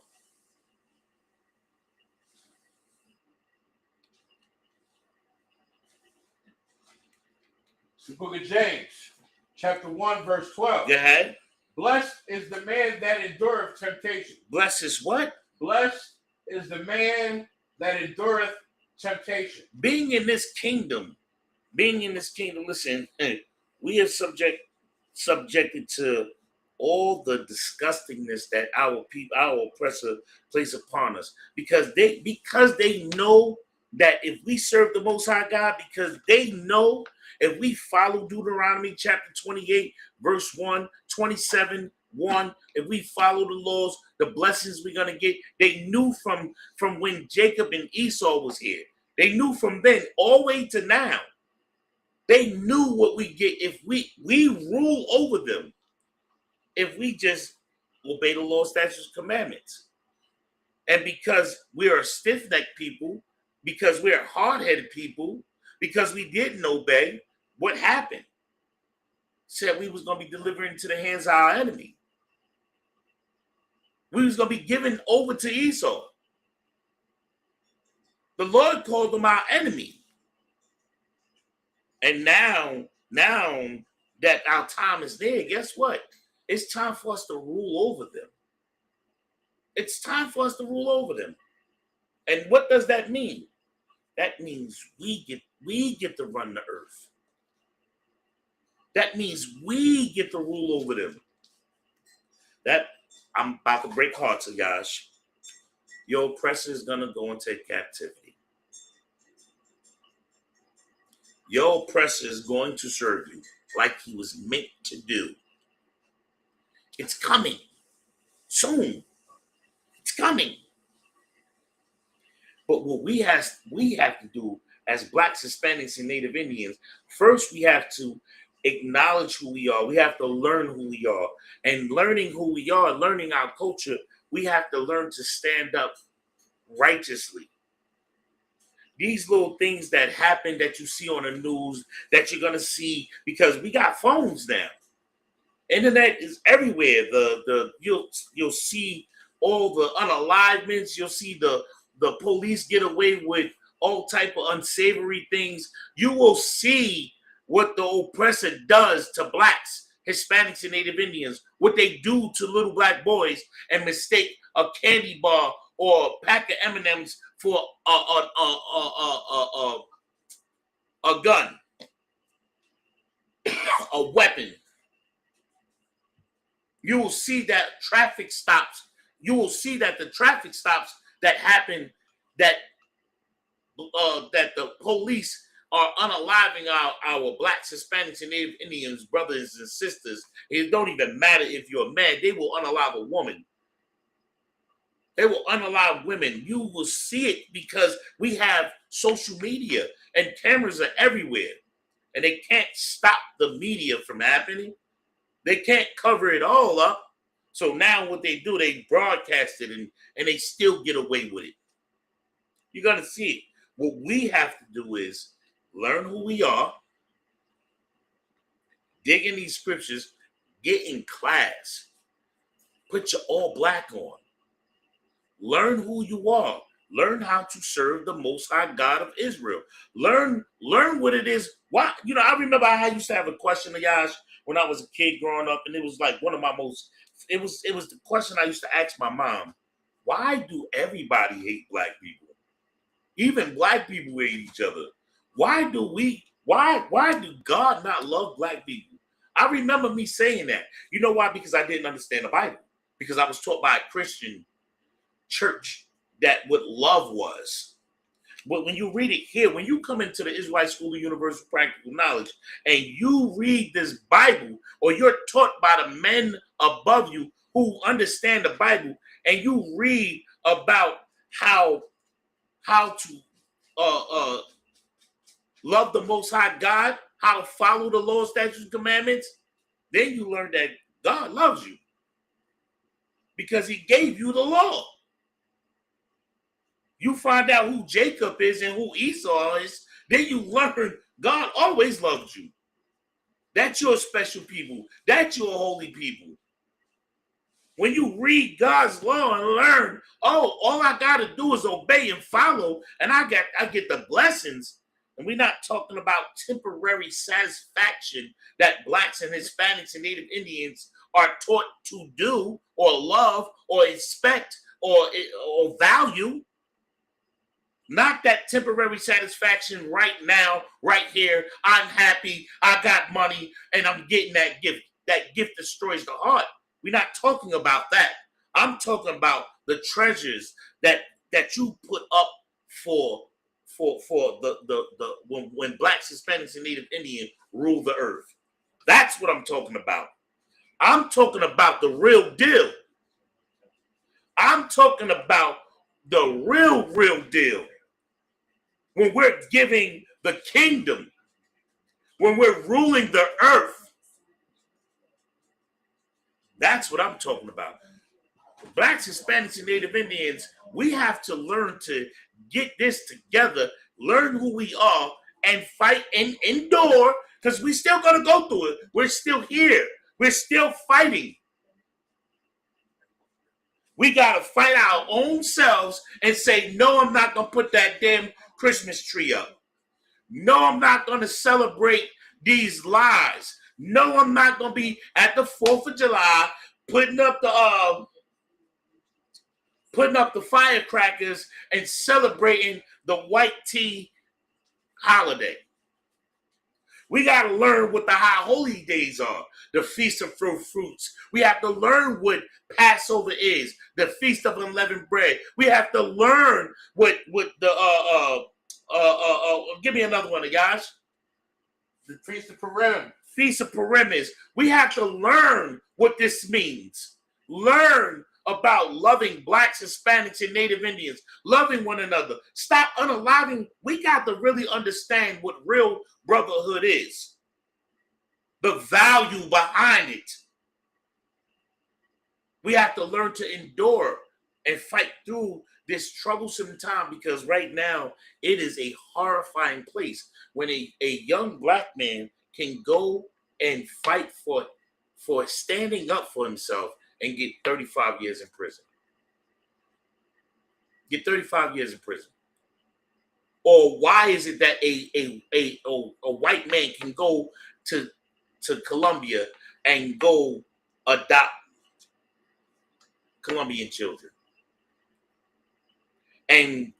The book of James, chapter 1, verse 12. Go ahead. Blessed is the man that endureth temptation. Blessed is what? Blessed is the man that endureth temptation. Being in this kingdom, listen, we are subjected to all the disgustingness that our oppressor place upon us, because they know that if we serve the Most High God, because they know if we follow Deuteronomy chapter 28, verse 1, 27, 1, if we follow the laws, the blessings we're going to get. They knew from when Jacob and Esau was here. They knew from then all the way to now. They knew what we get if we rule over them. If we just obey the law, statutes, commandments. And because we are stiff-necked people, because we're hard-headed people, because we didn't obey, what happened? Said we was going to be delivered into the hands of our enemy. We was going to be given over to Esau. The Lord called them our enemy. And now that our time is there, guess what? It's time for us to rule over them. It's time for us to rule over them. And what does that mean? That means we get to run the earth. That means we get to rule over them. That I'm about to break hearts of Yash. Your oppressor is gonna go into captivity. Your oppressor is going to serve you like he was meant to do. It's coming soon. It's coming. But what we have to do as Blacks, Hispanics, and Native Indians, first we have to acknowledge who we are. We have to learn who we are. And learning who we are, learning our culture, we have to learn to stand up righteously. These little things that happen that you see on the news, that you're going to see, because we got phones now. Internet is everywhere. You'll see all the unalivements. You'll see the police get away with all type of unsavory things. You will see what the oppressor does to Blacks, Hispanics, and Native Indians, what they do to little Black boys, and mistake a candy bar or a pack of M&Ms for a gun, a weapon. You will see that traffic stops. You will see that the traffic stops that happen, that the police are unaliving our Blacks, Hispanics, and Native Indians, brothers and sisters. It don't even matter if you're a man. They will unalive a woman. They will unalive women. You will see it because we have social media and cameras are everywhere. And they can't stop the media from happening. They can't cover it all up. So now what they do, they broadcast it and they still get away with it. You're going to see it. What we have to do is learn who we are, dig in these scriptures, get in class, put your all Black on, learn who you are, learn how to serve the Most High God of Israel, learn what it is. Why, I remember I used to have a question, Yash, when I was a kid growing up, and it was like one of my most. It was the question I used to ask my mom: why do everybody hate Black people? Even Black people hate each other. Why do God not love Black people? I remember me saying that. You know why? Because I didn't understand the Bible. Because I was taught by a Christian church that what love was. But when you read it here, when you come into the Israelite School of Universal Practical Knowledge and you read this Bible, or you're taught by the men above you who understand the Bible, and you read about how to love the Most High God, how to follow the law, statutes, and commandments, then you learn that God loves you. because he gave you the law. You find out who Jacob is and who Esau is, then you learn God always loved you. That you're a special people. That you're a holy people. When you read God's law and learn, oh, all I got to do is obey and follow, and I get the blessings. And we're not talking about temporary satisfaction that blacks and Hispanics and Native Indians are taught to do or love or expect or value. Not that temporary satisfaction right now, right here. I'm happy, I got money, and I'm getting that gift. That gift destroys the heart. We're not talking about that. I'm talking about the treasures that you put up for the when blacks, Hispanics, and Native Indians rule the earth. That's what I'm talking about. I'm talking about the real deal. I'm talking about the real deal. When we're giving the kingdom, when we're ruling the earth. That's what I'm talking about. Blacks, Hispanics, and Native Indians, we have to learn to get this together, learn who we are, and fight and endure, because we still going to go through it. We're still here. We're still fighting. We got to fight our own selves and say, no, I'm not going to put that damn Christmas tree up. No, I'm not going to celebrate these lies. No, I'm not going to be at the 4th of July putting up the firecrackers and celebrating the white tea holiday. We got to learn what the high holy days are, the Feast of Fruits. We have to learn what Passover is, the Feast of Unleavened Bread. We have to learn what the give me another one, guys. The Feast of Purim. Feast of Purim is. We have to learn what this means. Learn about loving blacks, Hispanics, and Native Indians, loving one another. Stop unaliving. We got to really understand what real brotherhood is. The value behind it. We have to learn to endure and fight through this troublesome time, because right now it is a horrifying place when a young black man can go and fight for standing up for himself and get 35 years in prison. Get 35 years in prison. Or why is it that a white man can go to Colombia and go adopt Colombian children? And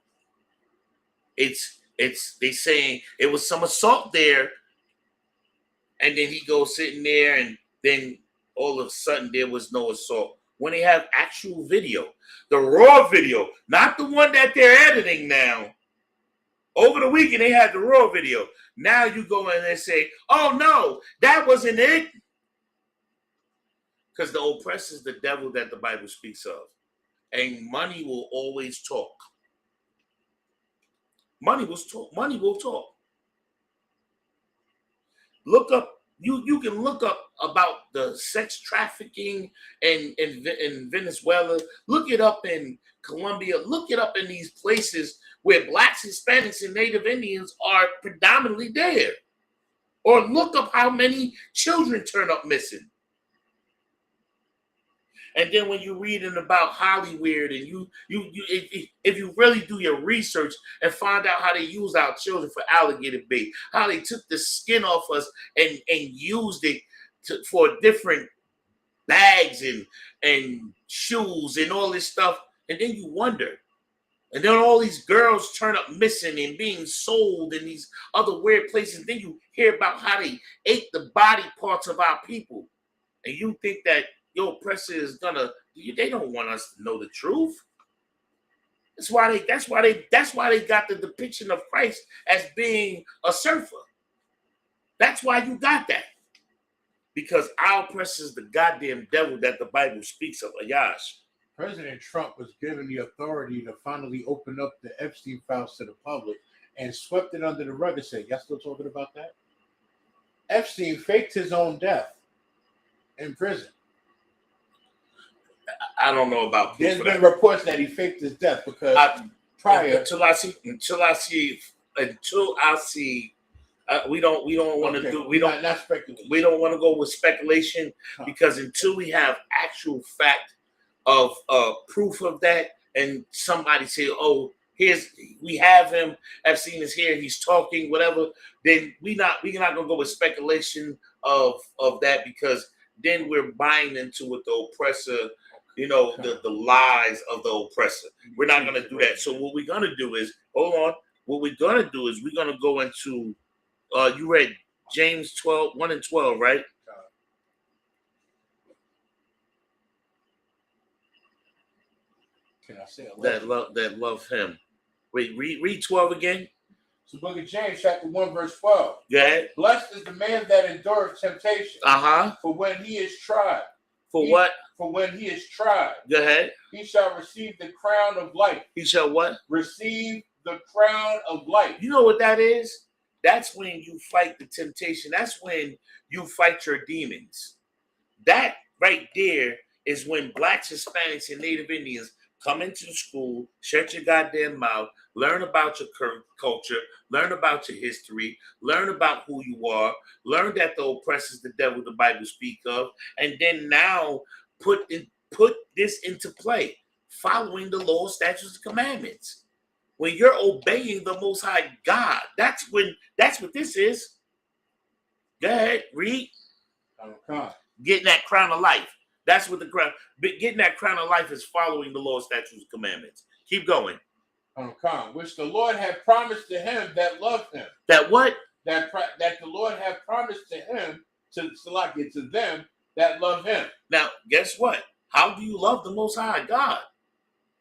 they saying it was some assault there, and then he goes sitting there, and then all of a sudden there was no assault. When they have actual video, the raw video, not the one that they're editing now. Over the weekend they had the raw video. Now you go in and say, oh no, that wasn't it. Because the oppressor is the devil that the Bible speaks of. And money will always talk. Money will talk. Look up, you can look up about the sex trafficking in Venezuela. Look it up in Colombia. Look it up in these places where blacks, Hispanics, and Native Indians are predominantly there. Or look up how many children turn up missing. And then when you're reading about Hollywood, and if you really do your research and find out how they use our children for alligator bait, how they took the skin off us and used it for different bags and shoes and all this stuff, and then you wonder. And then all these girls turn up missing and being sold in these other weird places. And then you hear about how they ate the body parts of our people, and you think that your oppressor is they don't want us to know the truth. That's why they got the depiction of Christ as being a surfer. That's why you got that. Because our oppressor is the goddamn devil that the Bible speaks of, Ayash. President Trump was given the authority to finally open up the Epstein files to the public and swept it under the rug and said, y'all still talking about that? Epstein faked his own death in prison. I don't know about There's proof been of that. reports that he faked his death because prior. Until I see, we don't want to do. We don't. Not speculation. We don't want to go with speculation because until we have actual fact of proof of that, and somebody say, "Oh, we have him. Epstein is here. He's talking, whatever." Then we're not gonna go with speculation of that because then we're buying into what the oppressor, the lies of the oppressor. We're not gonna do that. So what we're gonna do is, hold on. What we're gonna do is we're gonna go into. You read James 12, 1 and 12, right? Can I say that love him. Wait, read 12 again. It's the book of James, chapter 1, verse 12. Go ahead. Blessed is the man that endureth temptation. For when he is tried. What? For when he is tried. Go ahead. He shall receive the crown of life. He shall what? Receive the crown of life. You know what that is? That's when you fight the temptation. That's when you fight your demons. That right there is when blacks, Hispanics, and Native Indians come into the school, shut your goddamn mouth, learn about your culture, learn about your history, learn about who you are, learn that the oppressor is the devil the Bible speak of, and then now put this into play, following the law, statutes, and commandments. When you're obeying the Most High God, that's what this is. Go ahead, read. Getting that crown of life. That's what getting that crown of life is following the law, statutes, and commandments. Keep going. Which the Lord had promised to him that loved him. That what? That the Lord had promised to him, to them that love him. Now, guess what? How do you love the Most High God?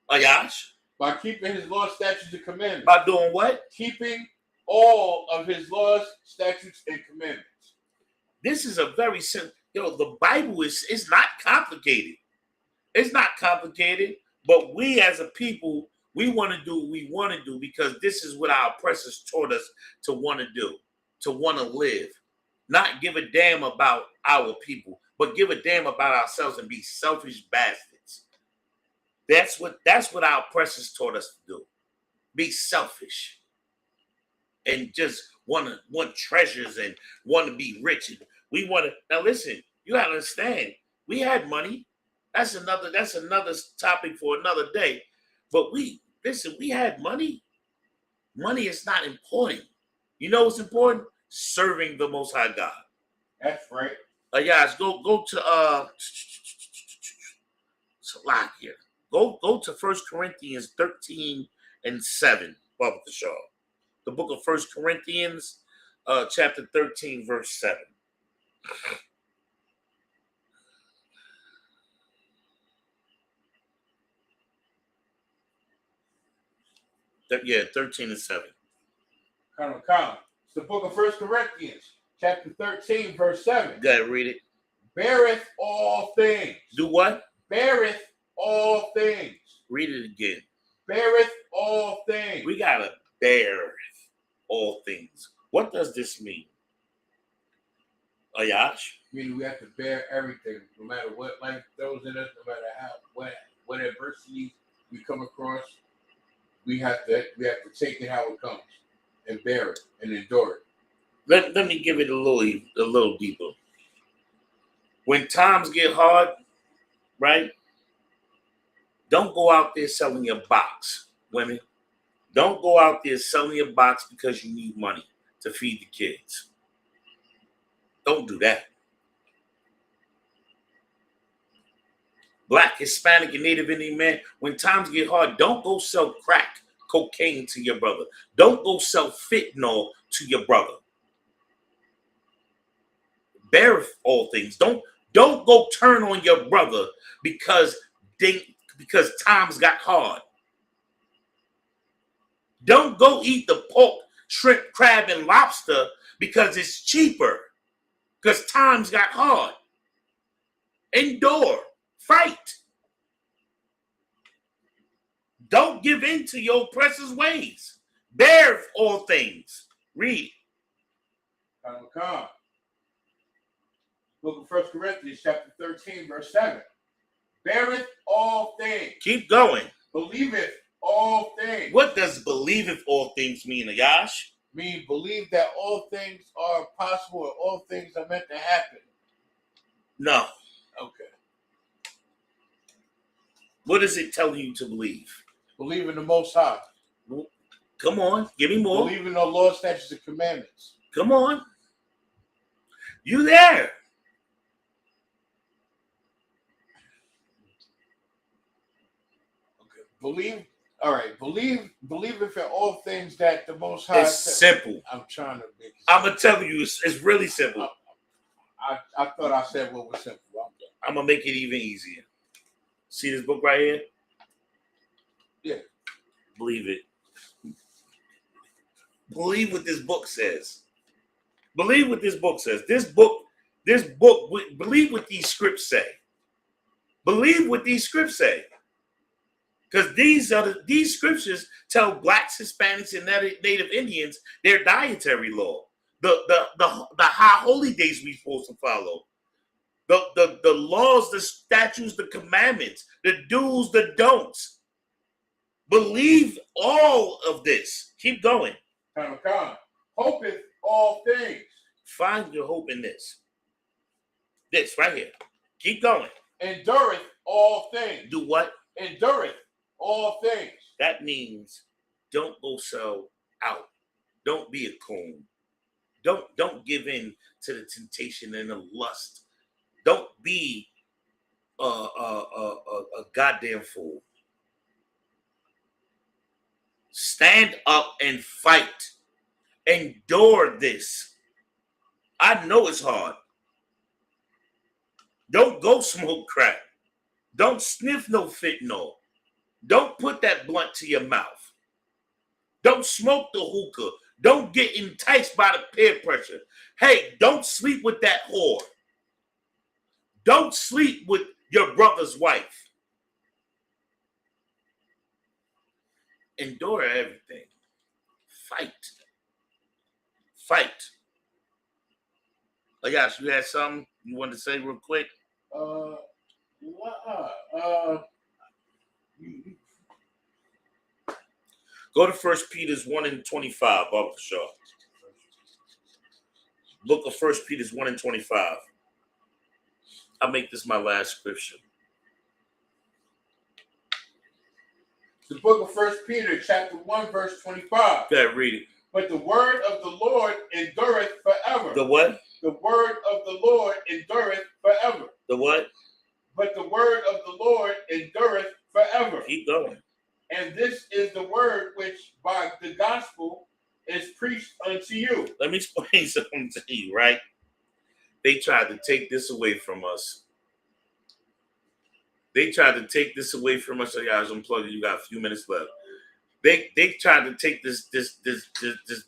Ayash? By keeping his laws, statutes, and commandments. By doing what? Keeping all of his laws, statutes, and commandments. This is a very simple. The Bible is not complicated. It's not complicated, but we as a people, we want to do what we want to do because this is what our oppressors taught us to want to do, to want to live. Not give a damn about our people, but give a damn about ourselves and be selfish bastards. That's what our oppressors taught us to do. Be selfish. And just want treasures and want to be rich. And we want to now listen, you gotta understand, we had money. That's another topic for another day. But we had money. Money is not important. You know what's important? Serving the Most High God. That's right. Guys, go to Salak here. Go to 1 Corinthians 13 and 7, Baba Kishar. The book of 1 Corinthians, chapter 13, verse 7. Yeah, 13 and 7. It's the book of 1 Corinthians, chapter 13, verse 7. Go ahead, read it. Beareth all things. Do what? Beareth all things. Read it again. Beareth all things. We gotta bear all things. What does this mean? Ayash? Meaning we have to bear everything, no matter what life throws at us, no matter what adversities we come across. We have to take it how it comes and bear it and endure it. Let me give it a little deeper. When times get hard, right? Don't go out there selling your box, women. Don't go out there selling your box because you need money to feed the kids. Don't do that. Black, Hispanic, and Native Indian man, when times get hard, don't go sell crack cocaine to your brother. Don't go sell fentanyl to your brother. Bear all things. Don't go turn on your brother because times got hard. Don't go eat the pork, shrimp, crab, and lobster because it's cheaper. Because times got hard. Endure. Fight. Don't give in to your oppressor's ways. Bear all things. Read. Book of 1 Corinthians, chapter 13, verse 7. Beareth all things. Keep going. Believeth all things. What does believeth all things mean, Ayash? Mean believe that all things are possible and all things are meant to happen. No. Okay. What is it telling you to believe? Believe in the Most High. Come on, give me more. Believe in the law, statutes, and commandments. Come on. You there. Okay. Believe. All right. Believe in all things that the Most High. It's simple. I'm trying to make it I'm going to tell you, it's really simple. I thought I said what was simple. I'm going to make it even easier. See this book right here? Yeah. Believe it. Believe what this book says. Believe what this book says. This book, believe what these scripts say. Believe what these scripts say. Because these scriptures tell blacks, Hispanics, and Native Indians their dietary law. The high holy days we're supposed to follow. The laws, the statutes, the commandments, the do's, the don'ts. Believe all of this. Keep going. Come. Hopeth all things. Find your hope in this. This right here. Keep going. Endureth all things. Do what? Endureth all things. That means don't go sell out. Don't be a coon. Don't give in to the temptation and the lust. Don't be a goddamn fool. Stand up and fight. Endure this. I know it's hard. Don't go smoke crack. Don't sniff no fentanyl. Don't put that blunt to your mouth. Don't smoke the hookah. Don't get enticed by the peer pressure. Hey, don't sleep with that whore. Don't sleep with your brother's wife. Endure everything. Fight. Fight. Ayash, you had something you wanted to say real quick? Go to 1 Peter's 1:25, Barbara Shaw. Book of 1 Peter's 1:25. I'll make this my last scripture. The book of 1 Peter, chapter 1, verse 25. Go ahead, read it. But the word of the Lord endureth forever. The what? The word of the Lord endureth forever. The what? But the word of the Lord endureth forever. Keep going. And this is the word which by the gospel is preached unto you. Let me explain something to you, right? They tried to take this away from us. They tried to take this away from us. So guys, unplug it. You got a few minutes left. They tried to take this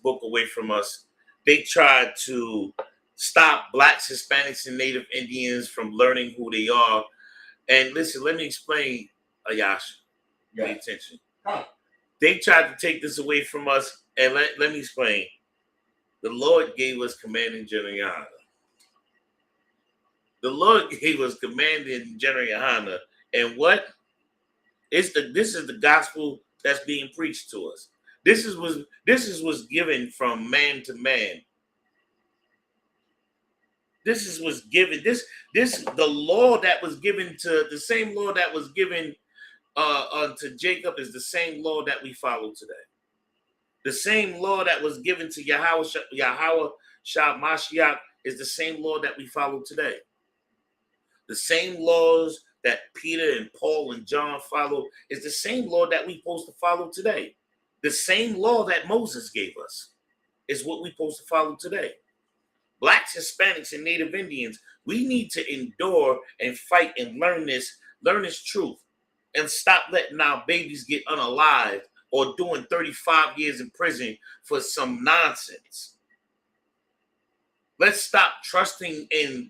book away from us. They tried to stop blacks, Hispanics, and Native Indians from learning who they are. And listen, let me explain, Ayash. Pay attention. Huh. They tried to take this away from us, and let me explain. The Lord gave us command in General Yohana. The Lord gave us command in General Yohana, and what? This is the gospel that's being preached to us. This is what's given from man to man. This is what's given. The law that was given to the same law that was given to Jacob is the same law that we follow today. The same law that was given to Yahweh Shah Mashiach is the same law that we follow today. The same laws that Peter and Paul and John follow is the same law that we're supposed to follow today. The same law that Moses gave us is what we're supposed to follow today. Blacks, Hispanics, and Native Indians, we need to endure and fight and learn this truth and stop letting our babies get unalived or doing 35 years in prison for some nonsense. Let's stop trusting in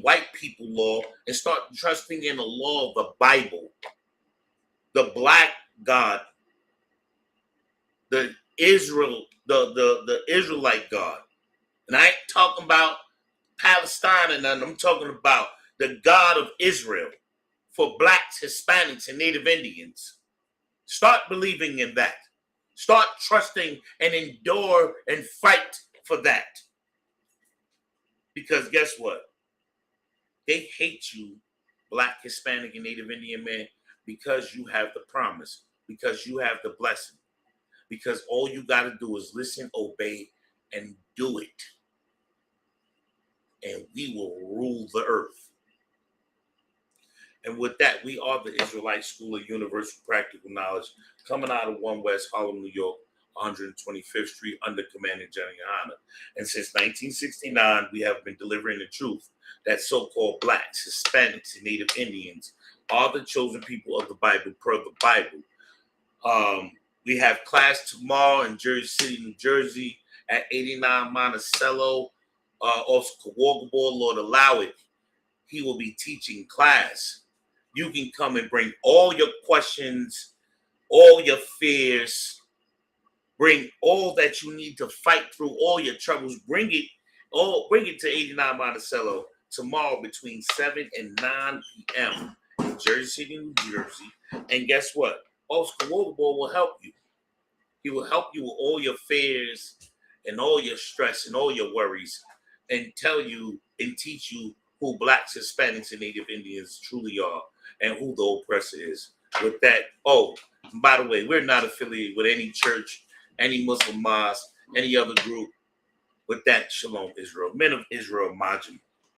white people law and start trusting in the law of the Bible, the black God, the Israelite God. And I ain't talking about Palestine and nothing. I'm talking about the God of Israel. for blacks, Hispanics, and Native Indians. Start believing in that. Start trusting and endure and fight for that. Because guess what? They hate you, black, Hispanic, and Native Indian man, because you have the promise, because you have the blessing, because all you got to do is listen, obey, and do it. And we will rule the earth. And with that, we are the Israelite School of Universal Practical Knowledge, coming out of 1 West Harlem, New York, 125th Street, under Commanding General Yohana. And since 1969, we have been delivering the truth that so-called blacks, Hispanics, and Native Indians are the chosen people of the Bible, per the Bible. We have class tomorrow in Jersey City, New Jersey, at 89 Monticello, off Kawaga Board, Lord allow it. He will be teaching class. You can come and bring all your questions, all your fears, bring all that you need to fight through all your troubles. Bring it to 89 Monticello tomorrow between 7 and 9 p.m. in Jersey City, New Jersey. And guess what? Oscar Wogelborg will help you. He will help you with all your fears and all your stress and all your worries, and tell you and teach you who blacks, Hispanics, and Native Indians truly are, and who the oppressor is. With that, by the way, we're not affiliated with any church, any Muslim mosque, any other group. With that, Shalom Israel. Men of Israel, Majim.